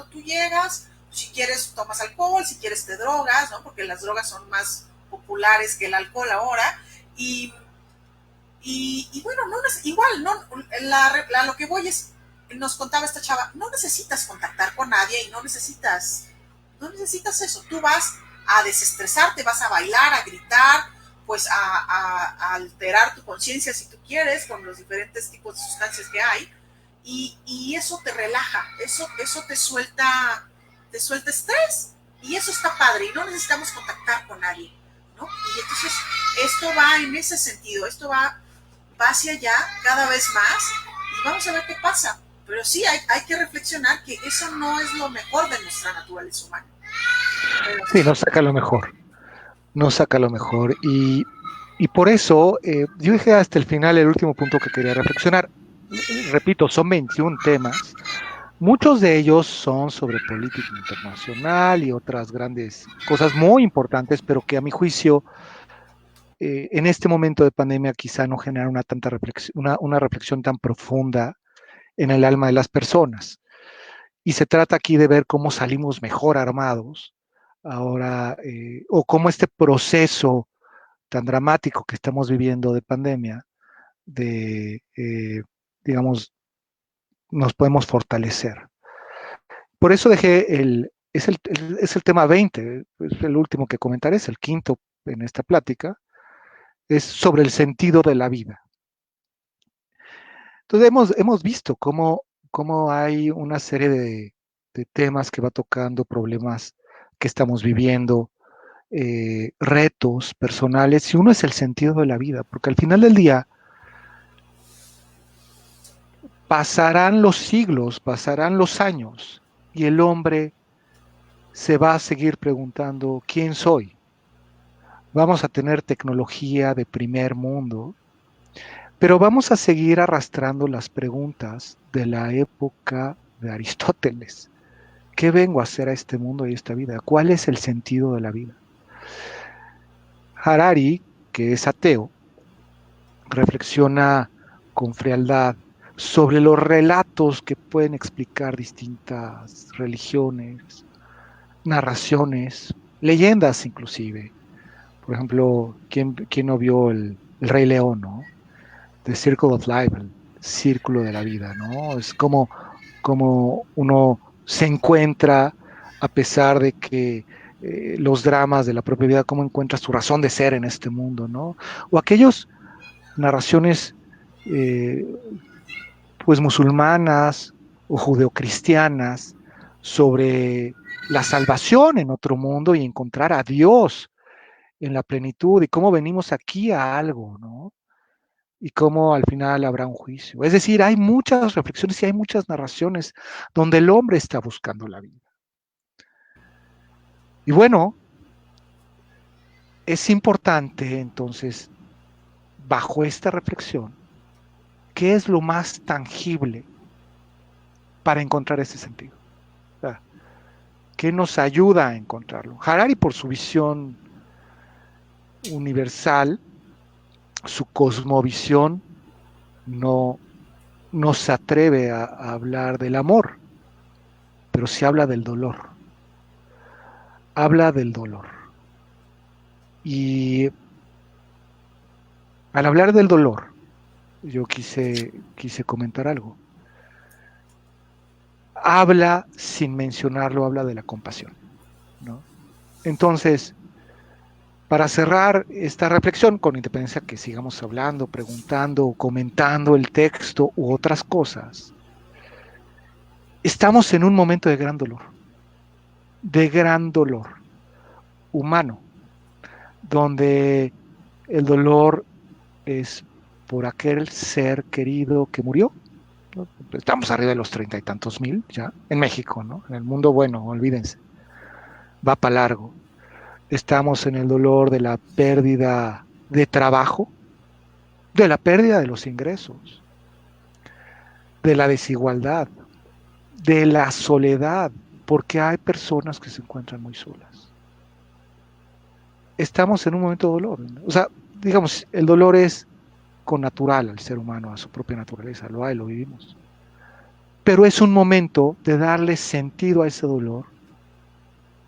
tú llegas, si quieres tomas alcohol, si quieres te drogas, ¿no? Porque las drogas son más populares que el alcohol ahora, y bueno, no, igual, no, lo que voy es, nos contaba esta chava, no necesitas contactar con nadie y no necesitas eso, tú vas a desestresarte, vas a bailar, a gritar, pues a alterar tu conciencia si tú quieres, con los diferentes tipos de sustancias que hay, y eso te relaja, eso te suelta estrés, y eso está padre, y no necesitamos contactar con nadie, ¿no? Y entonces esto va en ese sentido, esto va hacia allá cada vez más, y vamos a ver qué pasa. Pero sí hay que reflexionar que eso no es lo mejor de nuestra naturaleza humana. Sí, no saca lo mejor, no saca lo mejor. Y por eso yo dije hasta el final el último punto que quería reflexionar. Repito, son 21 temas. Muchos de ellos son sobre política internacional y otras grandes cosas muy importantes, pero que a mi juicio en este momento de pandemia quizá no generan una reflexión tan profunda en el alma de las personas. Y se trata aquí de ver cómo salimos mejor armados ahora, o cómo este proceso tan dramático que estamos viviendo de pandemia, digamos, nos podemos fortalecer. Por eso dejé es el tema 20, es el último que comentaré, es el quinto en esta plática, es sobre el sentido de la vida. Entonces hemos visto cómo hay una serie de temas que va tocando, problemas que estamos viviendo, retos personales, y uno es el sentido de la vida, porque al final del día pasarán los siglos, pasarán los años, y el hombre se va a seguir preguntando, ¿quién soy? Vamos a tener tecnología de primer mundo, pero vamos a seguir arrastrando las preguntas de la época de Aristóteles. ¿Qué vengo a hacer a este mundo y a esta vida? ¿Cuál es el sentido de la vida? Harari, que es ateo, reflexiona con frialdad sobre los relatos que pueden explicar distintas religiones, narraciones, leyendas inclusive. Por ejemplo, ¿quién no vio el Rey León, ¿no? The Circle of Life, el círculo de la vida, ¿no? Es como uno se encuentra, a pesar de que los dramas de la propia vida, cómo encuentra su razón de ser en este mundo, ¿no? O aquellas narraciones pues musulmanas o judeocristianas sobre la salvación en otro mundo y encontrar a Dios en la plenitud, y cómo venimos aquí a algo, ¿no? Y cómo al final habrá un juicio. Es decir, hay muchas reflexiones y hay muchas narraciones donde el hombre está buscando la vida. Y bueno, es importante entonces, bajo esta reflexión, ¿qué es lo más tangible para encontrar ese sentido? O sea, ¿qué nos ayuda a encontrarlo? Harari, por su visión universal, su cosmovisión, no se atreve a hablar del amor, pero sí habla del dolor. habla del dolor. Y al hablar del dolor, yo quise comentar algo. Habla, sin mencionarlo, habla de la compasión, ¿no? Entonces, para cerrar esta reflexión, con independencia que sigamos hablando, preguntando o comentando el texto u otras cosas, estamos en un momento de gran dolor humano, donde el dolor es por aquel ser querido que murió, ¿no? Estamos arriba de los 30 y tantos mil ya, en México, ¿no? En el mundo, bueno, olvídense, va para largo. Estamos en el dolor de la pérdida de trabajo, de la pérdida de los ingresos, de la desigualdad, de la soledad, porque hay personas que se encuentran muy solas. Estamos en un momento de dolor, ¿no? O sea, digamos, el dolor es connatural al ser humano, a su propia naturaleza, lo hay, lo vivimos. Pero es un momento de darle sentido a ese dolor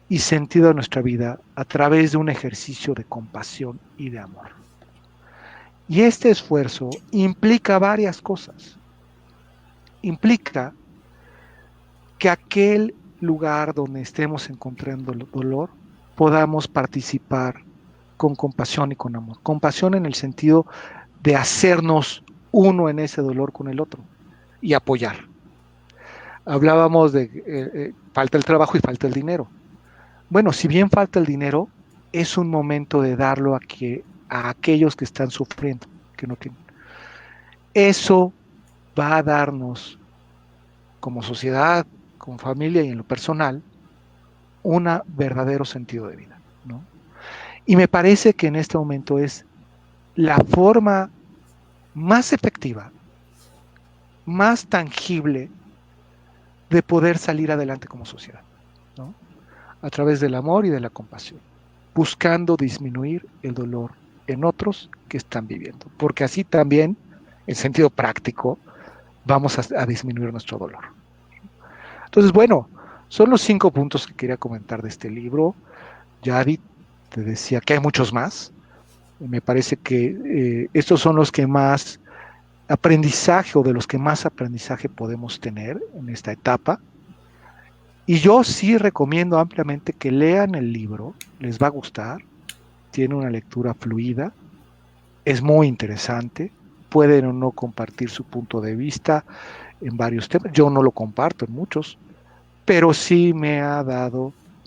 y sentido a nuestra vida a través de un ejercicio de compasión y de amor. Y este esfuerzo implica varias cosas. Implica que aquel lugar donde estemos encontrando el dolor podamos participar con compasión y con amor. Compasión en el sentido de hacernos uno en ese dolor con el otro y apoyar. Hablábamos de falta el trabajo y falta el dinero. Bueno, si bien falta el dinero, es un momento de darlo a aquellos que están sufriendo, que no tienen. Eso va a darnos como sociedad, como familia y en lo personal, un verdadero sentido de vida, ¿no? Y me parece que en este momento es la forma más efectiva, más tangible de poder salir adelante como sociedad, ¿no? A través del amor y de la compasión, buscando disminuir el dolor en otros que están viviendo, porque así también, en sentido práctico, vamos a disminuir nuestro dolor. Entonces, bueno, son los 5 puntos que quería comentar de este libro. Yadi te decía que hay muchos más. Me parece que estos son los que más aprendizaje o de los que más aprendizaje podemos tener en esta etapa. Y yo sí recomiendo ampliamente que lean el libro, les va a gustar, tiene una lectura fluida, es muy interesante, pueden o no compartir su punto de vista en varios temas, yo no lo comparto en muchos, pero sí me ha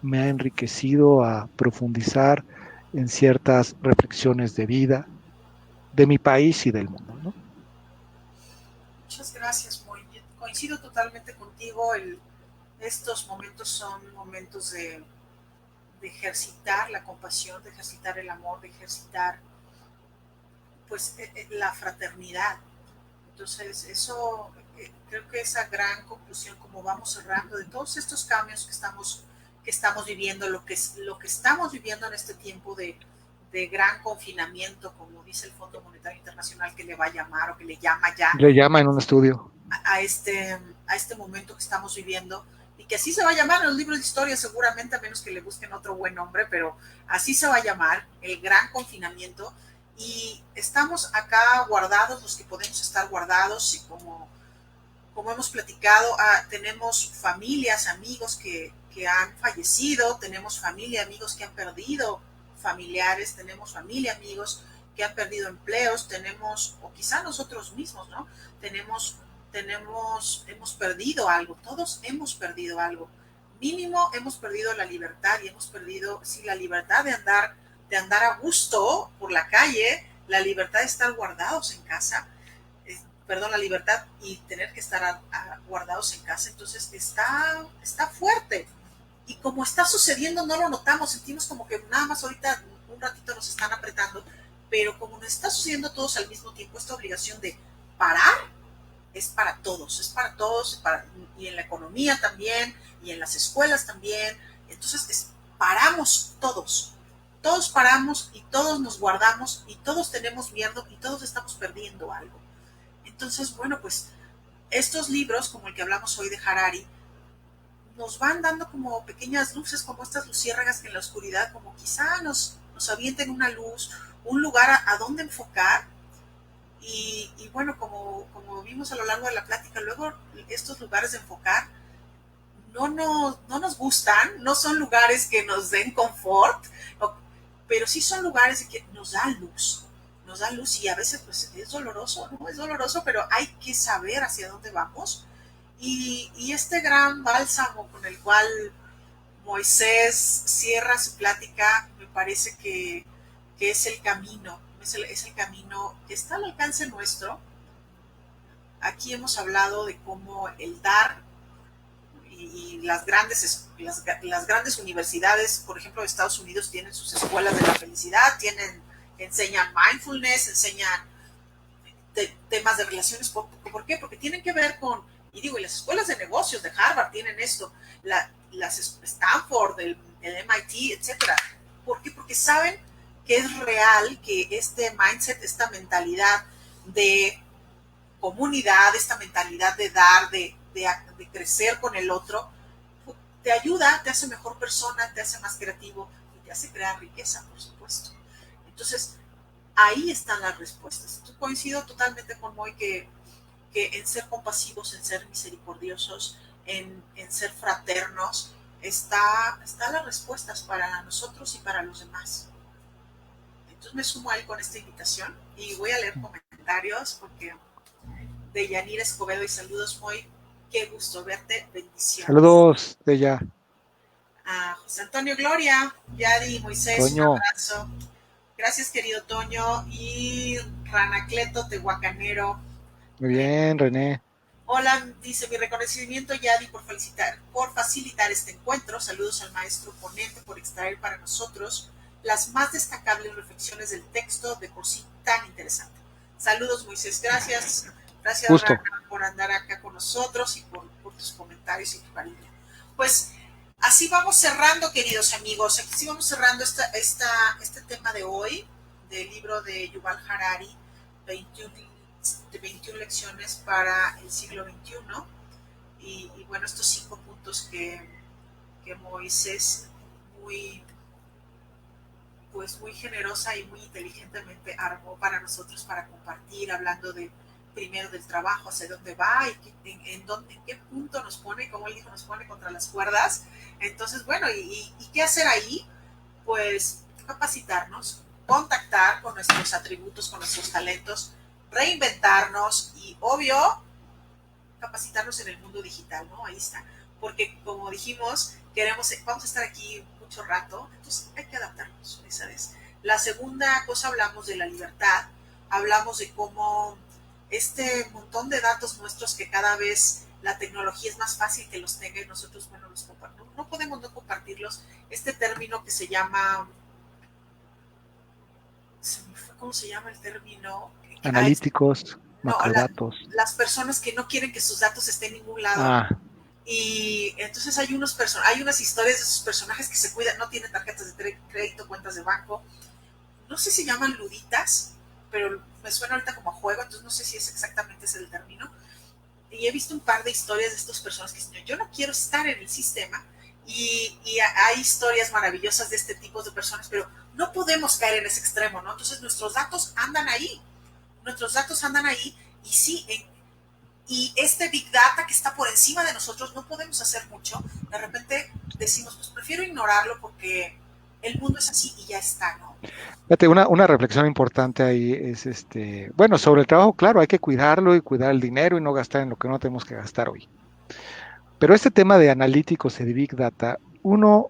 enriquecido a profundizar en ciertas reflexiones de vida, de mi país y del mundo, ¿no? Muchas gracias, Moy. Coincido totalmente contigo. Estos momentos son momentos de ejercitar la compasión, de ejercitar el amor, de ejercitar pues la fraternidad. Entonces, eso creo que esa gran conclusión, como vamos cerrando, de todos estos cambios que estamos viviendo, lo que estamos viviendo en este tiempo de gran confinamiento, como dice el Fondo Monetario Internacional, que le va a llamar o que le llama ya Le llama en un estudio. a este momento que estamos viviendo, y que así se va a llamar en los libros de historia seguramente, a menos que le busquen otro buen nombre, pero así se va a llamar, el gran confinamiento, y estamos acá guardados los que podemos estar guardados, y como hemos platicado, tenemos familias, amigos que han fallecido, tenemos familia, amigos que han perdido familiares, tenemos familia, amigos que han perdido empleos, tenemos, o quizá nosotros mismos, ¿no? Hemos perdido algo, todos hemos perdido algo. Mínimo hemos perdido la libertad y hemos perdido, sí, la libertad de andar a gusto por la calle, la libertad de estar guardados en casa, perdón, la libertad y tener que estar guardados en casa. Entonces está fuerte. Y como está sucediendo, no lo notamos, sentimos como que nada más ahorita un ratito nos están apretando, pero como nos está sucediendo a todos al mismo tiempo, esta obligación de parar es para todos, y en la economía también, y en las escuelas también. Entonces paramos todos paramos y todos nos guardamos y todos tenemos miedo y todos estamos perdiendo algo. Entonces, bueno, pues estos libros, como el que hablamos hoy de Harari, nos van dando como pequeñas luces, como estas luciérnagas que en la oscuridad, como quizá nos avienten una luz, un lugar a dónde enfocar. Y bueno, como vimos a lo largo de la plática, luego estos lugares de enfocar no nos gustan, no son lugares que nos den confort, pero sí son lugares que nos dan luz y a veces pues es doloroso, ¿no? Es doloroso, pero hay que saber hacia dónde vamos. Y este gran bálsamo con el cual Moisés cierra su plática, me parece que es el camino, es el camino que está al alcance nuestro. Aquí hemos hablado de cómo el dar y las grandes universidades, por ejemplo, de Estados Unidos, tienen sus escuelas de la felicidad, enseñan mindfulness, enseñan temas de relaciones. ¿Por qué? Porque tienen que ver con, y las escuelas de negocios de Harvard tienen esto, las Stanford, el MIT, etcétera. ¿Por qué? Porque saben que es real, que este mindset, esta mentalidad de comunidad, esta mentalidad de dar, de crecer con el otro, te ayuda, te hace mejor persona, te hace más creativo y te hace crear riqueza, por supuesto. Entonces, ahí están las respuestas. Yo coincido totalmente con Moy que en ser compasivos, en ser misericordiosos, en ser fraternos, están las respuestas para nosotros y para los demás. Entonces me sumo a él con esta invitación y voy a leer comentarios porque de Yanira Escobedo y saludos, Moy, qué gusto verte, bendiciones. Saludos de ya. A José Antonio Gloria, Yadi, Moisés, Toño. un abrazo. Gracias, querido Toño. Y Ranacleto Tehuacanero. Muy bien, René. Hola, dice, mi reconocimiento, Yadi, por facilitar este encuentro. Saludos al maestro ponente por extraer para nosotros las más destacables reflexiones del texto de por sí tan interesante. Saludos, Moisés, gracias. Gracias, Rana, por andar acá con nosotros y por tus comentarios y tu cariño. Pues así vamos cerrando, queridos amigos. Así vamos cerrando este tema de hoy, del libro de Yuval Harari, 21 lecciones para el siglo XXI. Y bueno, estos 5 puntos que Moisés muy generosa y muy inteligentemente armó para nosotros para compartir, hablando primero del trabajo, hacia dónde va y en qué punto nos pone, como él dijo, nos pone contra las cuerdas. Entonces, bueno, ¿y qué hacer ahí? Pues capacitarnos, contactar con nuestros atributos, con nuestros talentos, reinventarnos y, obvio, capacitarnos en el mundo digital, ¿no? Ahí está. Porque, como dijimos, vamos a estar aquí mucho rato, entonces hay que adaptarnos, ¿sabes? La segunda cosa, hablamos de la libertad, hablamos de cómo este montón de datos nuestros que cada vez la tecnología es más fácil que los tenga y nosotros, bueno, los compartimos. No podemos no compartirlos. Este término que se llama, ¿cómo se llama el término? Analíticos, macrodatos. Las personas que no quieren que sus datos estén en ningún lado. Y entonces hay unas historias de esos personajes que se cuidan, no tienen tarjetas de crédito, cuentas de banco. No sé si llaman luditas, pero me suena ahorita como a juego, entonces no sé si es exactamente ese el término. Y he visto un par de historias de estas personas que dicen, yo no quiero estar en el sistema, y hay historias maravillosas de este tipo de personas, pero no podemos caer en ese extremo, ¿no? Entonces nuestros datos andan ahí, y sí, y este Big Data que está por encima de nosotros, no podemos hacer mucho. De repente decimos, pues prefiero ignorarlo porque el mundo es así y ya está, ¿no? Fíjate, una reflexión importante ahí es bueno, sobre el trabajo, claro, hay que cuidarlo y cuidar el dinero y no gastar en lo que no tenemos que gastar hoy. Pero este tema de analíticos y de Big Data, uno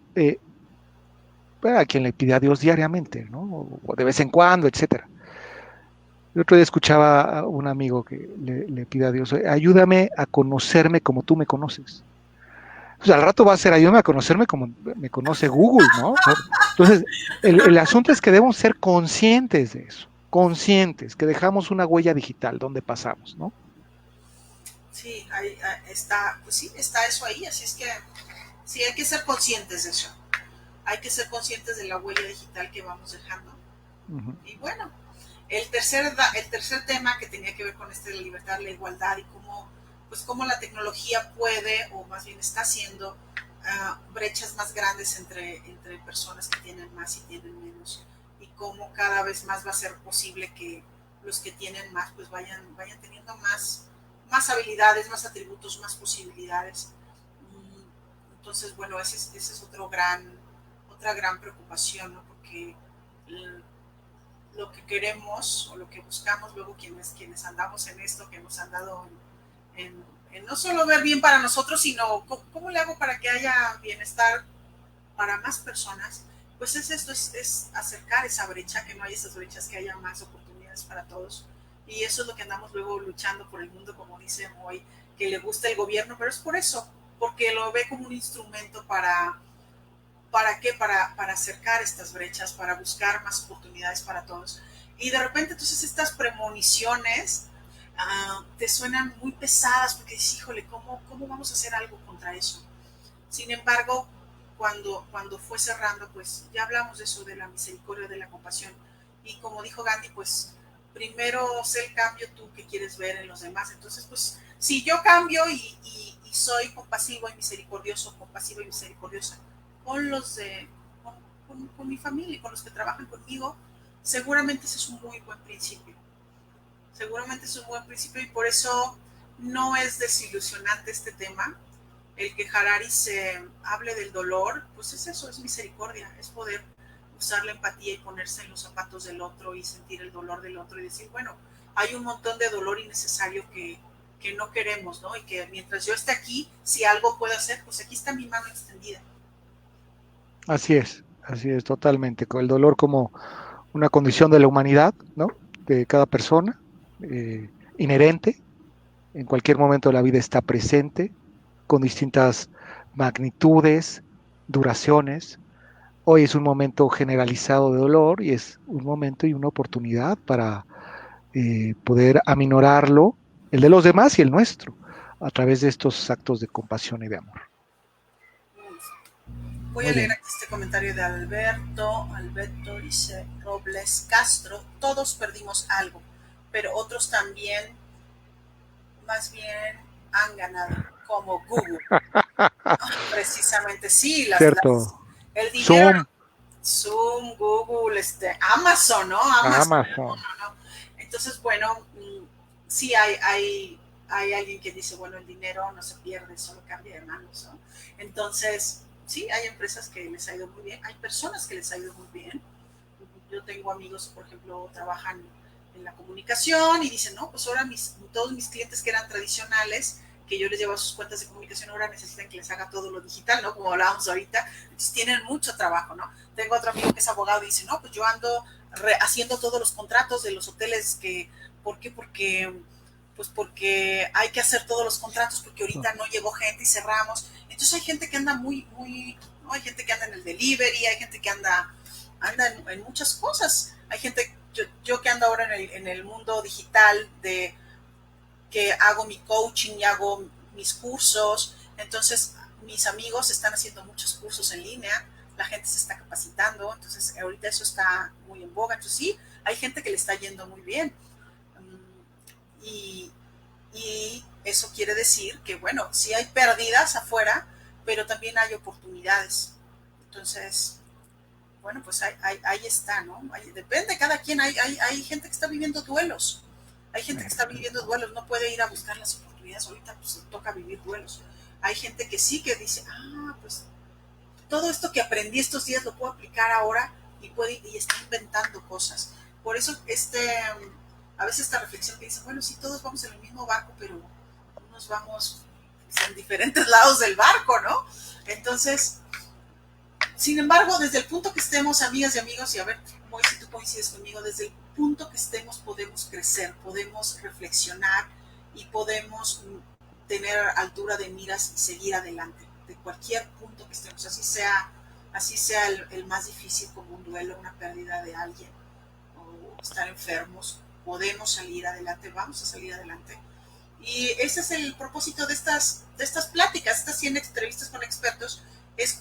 a quien le pide a Dios diariamente, ¿no? O de vez en cuando, etcétera. El otro día escuchaba a un amigo que le pide a Dios, ayúdame a conocerme como tú me conoces. Pues al rato va a ser, ayúdame a conocerme como me conoce Google, ¿no? Entonces, el asunto es que debemos ser conscientes de eso, conscientes, que dejamos una huella digital donde pasamos, ¿no? Sí, ahí está, pues sí, está eso ahí, así es que sí, hay que ser conscientes de eso. Hay que ser conscientes de la huella digital que vamos dejando. Uh-huh. Y bueno, el tercer tema que tenía que ver con la libertad, la igualdad y cómo pues cómo la tecnología puede, o más bien está haciendo, brechas más grandes entre personas que tienen más y tienen menos, y cómo cada vez más va a ser posible que los que tienen más pues vayan teniendo más habilidades, más atributos, más posibilidades. Entonces, bueno, ese es otra gran preocupación, ¿no? Porque lo que queremos o lo que buscamos luego quienes andamos en esto, que hemos andado en no solo ver bien para nosotros, sino cómo le hago para que haya bienestar para más personas, pues es esto, es acercar esa brecha, que no haya esas brechas, que haya más oportunidades para todos. Y eso es lo que andamos luego luchando por el mundo, como dice Moy, que le gusta el gobierno, pero es por eso, porque lo ve como un instrumento ¿para qué? Para acercar estas brechas, para buscar más oportunidades para todos. Y de repente entonces estas premoniciones te suenan muy pesadas porque dices, híjole, ¿cómo vamos a hacer algo contra eso? Sin embargo, cuando fue cerrando, pues ya hablamos de eso, de la misericordia, de la compasión. Y como dijo Gandhi, pues primero sé el cambio tú que quieres ver en los demás. Entonces, pues si yo cambio y soy compasivo y misericordioso, compasivo y misericordiosa con los de, con mi familia y con los que trabajan conmigo, seguramente ese es un muy buen principio. Seguramente es un buen principio y por eso no es desilusionante este tema. El que Harari se hable del dolor, pues es eso, es misericordia, es poder usar la empatía y ponerse en los zapatos del otro y sentir el dolor del otro y decir, bueno, hay un montón de dolor innecesario que no queremos, ¿no? Y que mientras yo esté aquí, si algo puedo hacer, pues aquí está mi mano extendida. Así es, totalmente. Con el dolor como una condición de la humanidad, ¿no? De cada persona, inherente, en cualquier momento de la vida está presente, con distintas magnitudes, duraciones. Hoy es un momento generalizado de dolor y es un momento y una oportunidad para poder aminorarlo, el de los demás y el nuestro, a través de estos actos de compasión y de amor. Voy a Muy leer bien. aquí este comentario de Alberto. Alberto dice, Robles Castro, todos perdimos algo, pero otros también, más bien, han ganado, como Google. Precisamente, sí, Cierto. el dinero, Zoom, Zoom, Google, Amazon, ¿no? Amazon, no, Amazon. no, no. Entonces, bueno, sí hay alguien que dice, bueno, el dinero no se pierde, solo cambia de manos, ¿no? Entonces, sí, hay empresas que les ha ido muy bien, hay personas que les ha ido muy bien. Yo tengo amigos, por ejemplo, trabajan en la comunicación y dicen, no, pues ahora todos mis clientes que eran tradicionales, que yo les llevo a sus cuentas de comunicación, ahora necesitan que les haga todo lo digital, ¿no? Como hablábamos ahorita, entonces tienen mucho trabajo, ¿no? Tengo otro amigo que es abogado y dice, no, pues yo ando haciendo todos los contratos de los hoteles que, ¿por qué? Porque hay que hacer todos los contratos porque ahorita no llegó gente y cerramos. Entonces hay gente que anda ¿no? Hay gente que anda en el delivery, hay gente que anda en muchas cosas. Hay gente, yo que ando ahora en el mundo digital, que hago mi coaching y hago mis cursos, entonces mis amigos están haciendo muchos cursos en línea, la gente se está capacitando, entonces ahorita eso está muy en boga, entonces sí, hay gente que le está yendo muy bien. Y, y eso quiere decir que, bueno, sí hay pérdidas afuera, pero también hay oportunidades. Entonces, bueno, pues ahí está, ¿no? Depende de cada quien. Hay gente que está viviendo duelos. Hay gente que está viviendo duelos, no puede ir a buscar las oportunidades. Ahorita pues toca vivir duelos. Hay gente que sí que dice, pues todo esto que aprendí estos días lo puedo aplicar ahora y está inventando cosas. Por eso a veces esta reflexión que dice, bueno, sí, todos vamos en el mismo barco, pero unos vamos en diferentes lados del barco, ¿no? Entonces, sin embargo, desde el punto que estemos, amigas y amigos, y a ver, Moy, si tú coincides conmigo, desde el punto que estemos podemos crecer, podemos reflexionar y podemos tener altura de miras y seguir adelante, de cualquier punto que estemos, así sea el más difícil, como un duelo, una pérdida de alguien, o estar enfermos, podemos salir adelante, vamos a salir adelante. Y ese es el propósito de estas pláticas, estas 100 entrevistas con expertos, es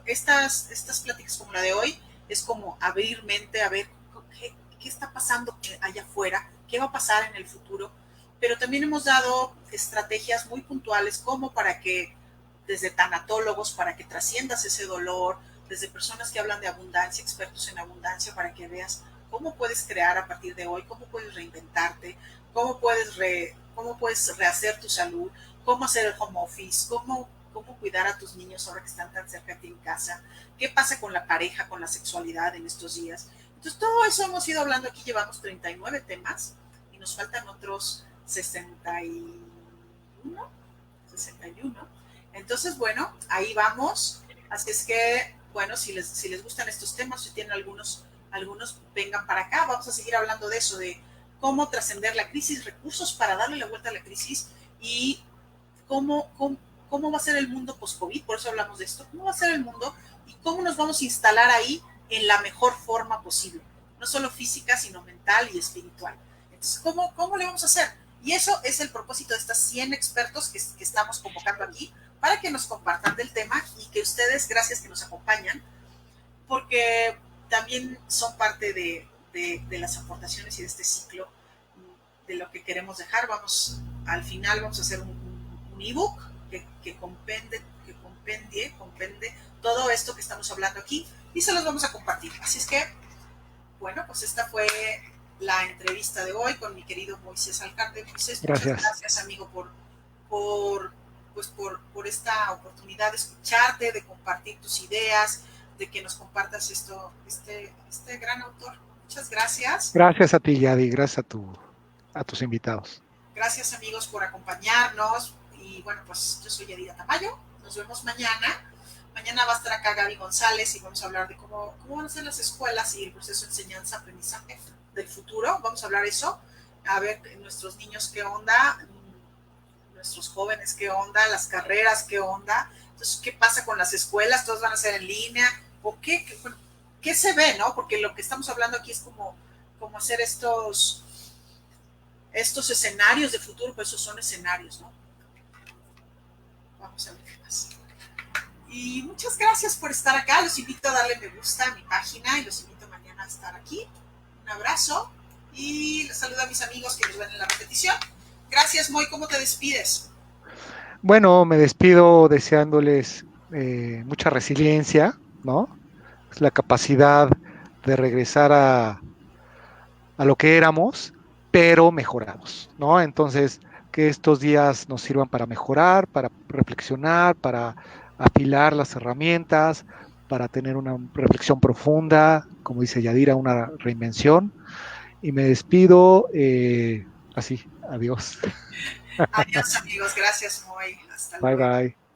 estas pláticas como la de hoy, es como abrir mente a ver qué está pasando allá afuera, qué va a pasar en el futuro, pero también hemos dado estrategias muy puntuales como para que, desde tanatólogos, para que trasciendas ese dolor, desde personas que hablan de abundancia, expertos en abundancia, para que veas cómo puedes crear a partir de hoy, cómo puedes reinventarte, cómo puedes rehacer tu salud, cómo hacer el home office, cómo cuidar a tus niños ahora que están tan cerca de ti en casa, qué pasa con la pareja, con la sexualidad en estos días. Entonces, todo eso hemos ido hablando aquí, llevamos 39 temas y nos faltan otros 61. 61. Entonces, bueno, ahí vamos. Así es que, bueno, si les gustan estos temas, si tienen algunos, vengan para acá. Vamos a seguir hablando de eso, de cómo trascender la crisis, recursos para darle la vuelta a la crisis y cómo va a ser el mundo post-COVID. Por eso hablamos de esto. ¿Cómo va a ser el mundo y cómo nos vamos a instalar ahí en la mejor forma posible? No solo física, sino mental y espiritual. Entonces, ¿cómo le vamos a hacer? Y eso es el propósito de estas 100 expertos que estamos convocando aquí para que nos compartan del tema y que ustedes, gracias que nos acompañan, porque también son parte de las aportaciones y de este ciclo de lo que queremos dejar. Al final vamos a hacer un ebook que compende todo esto que estamos hablando aquí y se los vamos a compartir. Así es que, bueno, pues esta fue la entrevista de hoy con mi querido Moisés Alcarte. Moisés, muchas gracias, amigo, por esta oportunidad de escucharte, de compartir tus ideas, de que nos compartas este gran autor. Muchas gracias. Gracias a ti, Yadi, gracias a tus invitados. Gracias, amigos, por acompañarnos. Y bueno, pues yo soy Yadira Tamayo. Nos vemos mañana. Mañana va a estar acá Gaby González y vamos a hablar de cómo van a ser las escuelas y el proceso de enseñanza-aprendizaje del futuro. Vamos a hablar eso. A ver, nuestros niños, qué onda, nuestros jóvenes, qué onda, las carreras, qué onda. Entonces, ¿qué pasa con las escuelas? ¿Todas van a ser en línea? ¿O qué se ve, no? Porque lo que estamos hablando aquí es como hacer estos escenarios de futuro, pues esos son escenarios, ¿no? Vamos a ver qué pasa. Y muchas gracias por estar acá. Los invito a darle me gusta a mi página y los invito mañana a estar aquí. Un abrazo y les saludo a mis amigos que nos ven en la repetición. Gracias, Moy. ¿Cómo te despides? Bueno, me despido deseándoles mucha resiliencia, ¿no? La capacidad de regresar a lo que éramos, pero mejorados, ¿no? Entonces, que estos días nos sirvan para mejorar, para reflexionar, para afilar las herramientas, para tener una reflexión profunda, como dice Yadira, una reinvención. Y me despido así, adiós. Adiós, amigos. Gracias, Moy. Hasta luego. Bye, bye.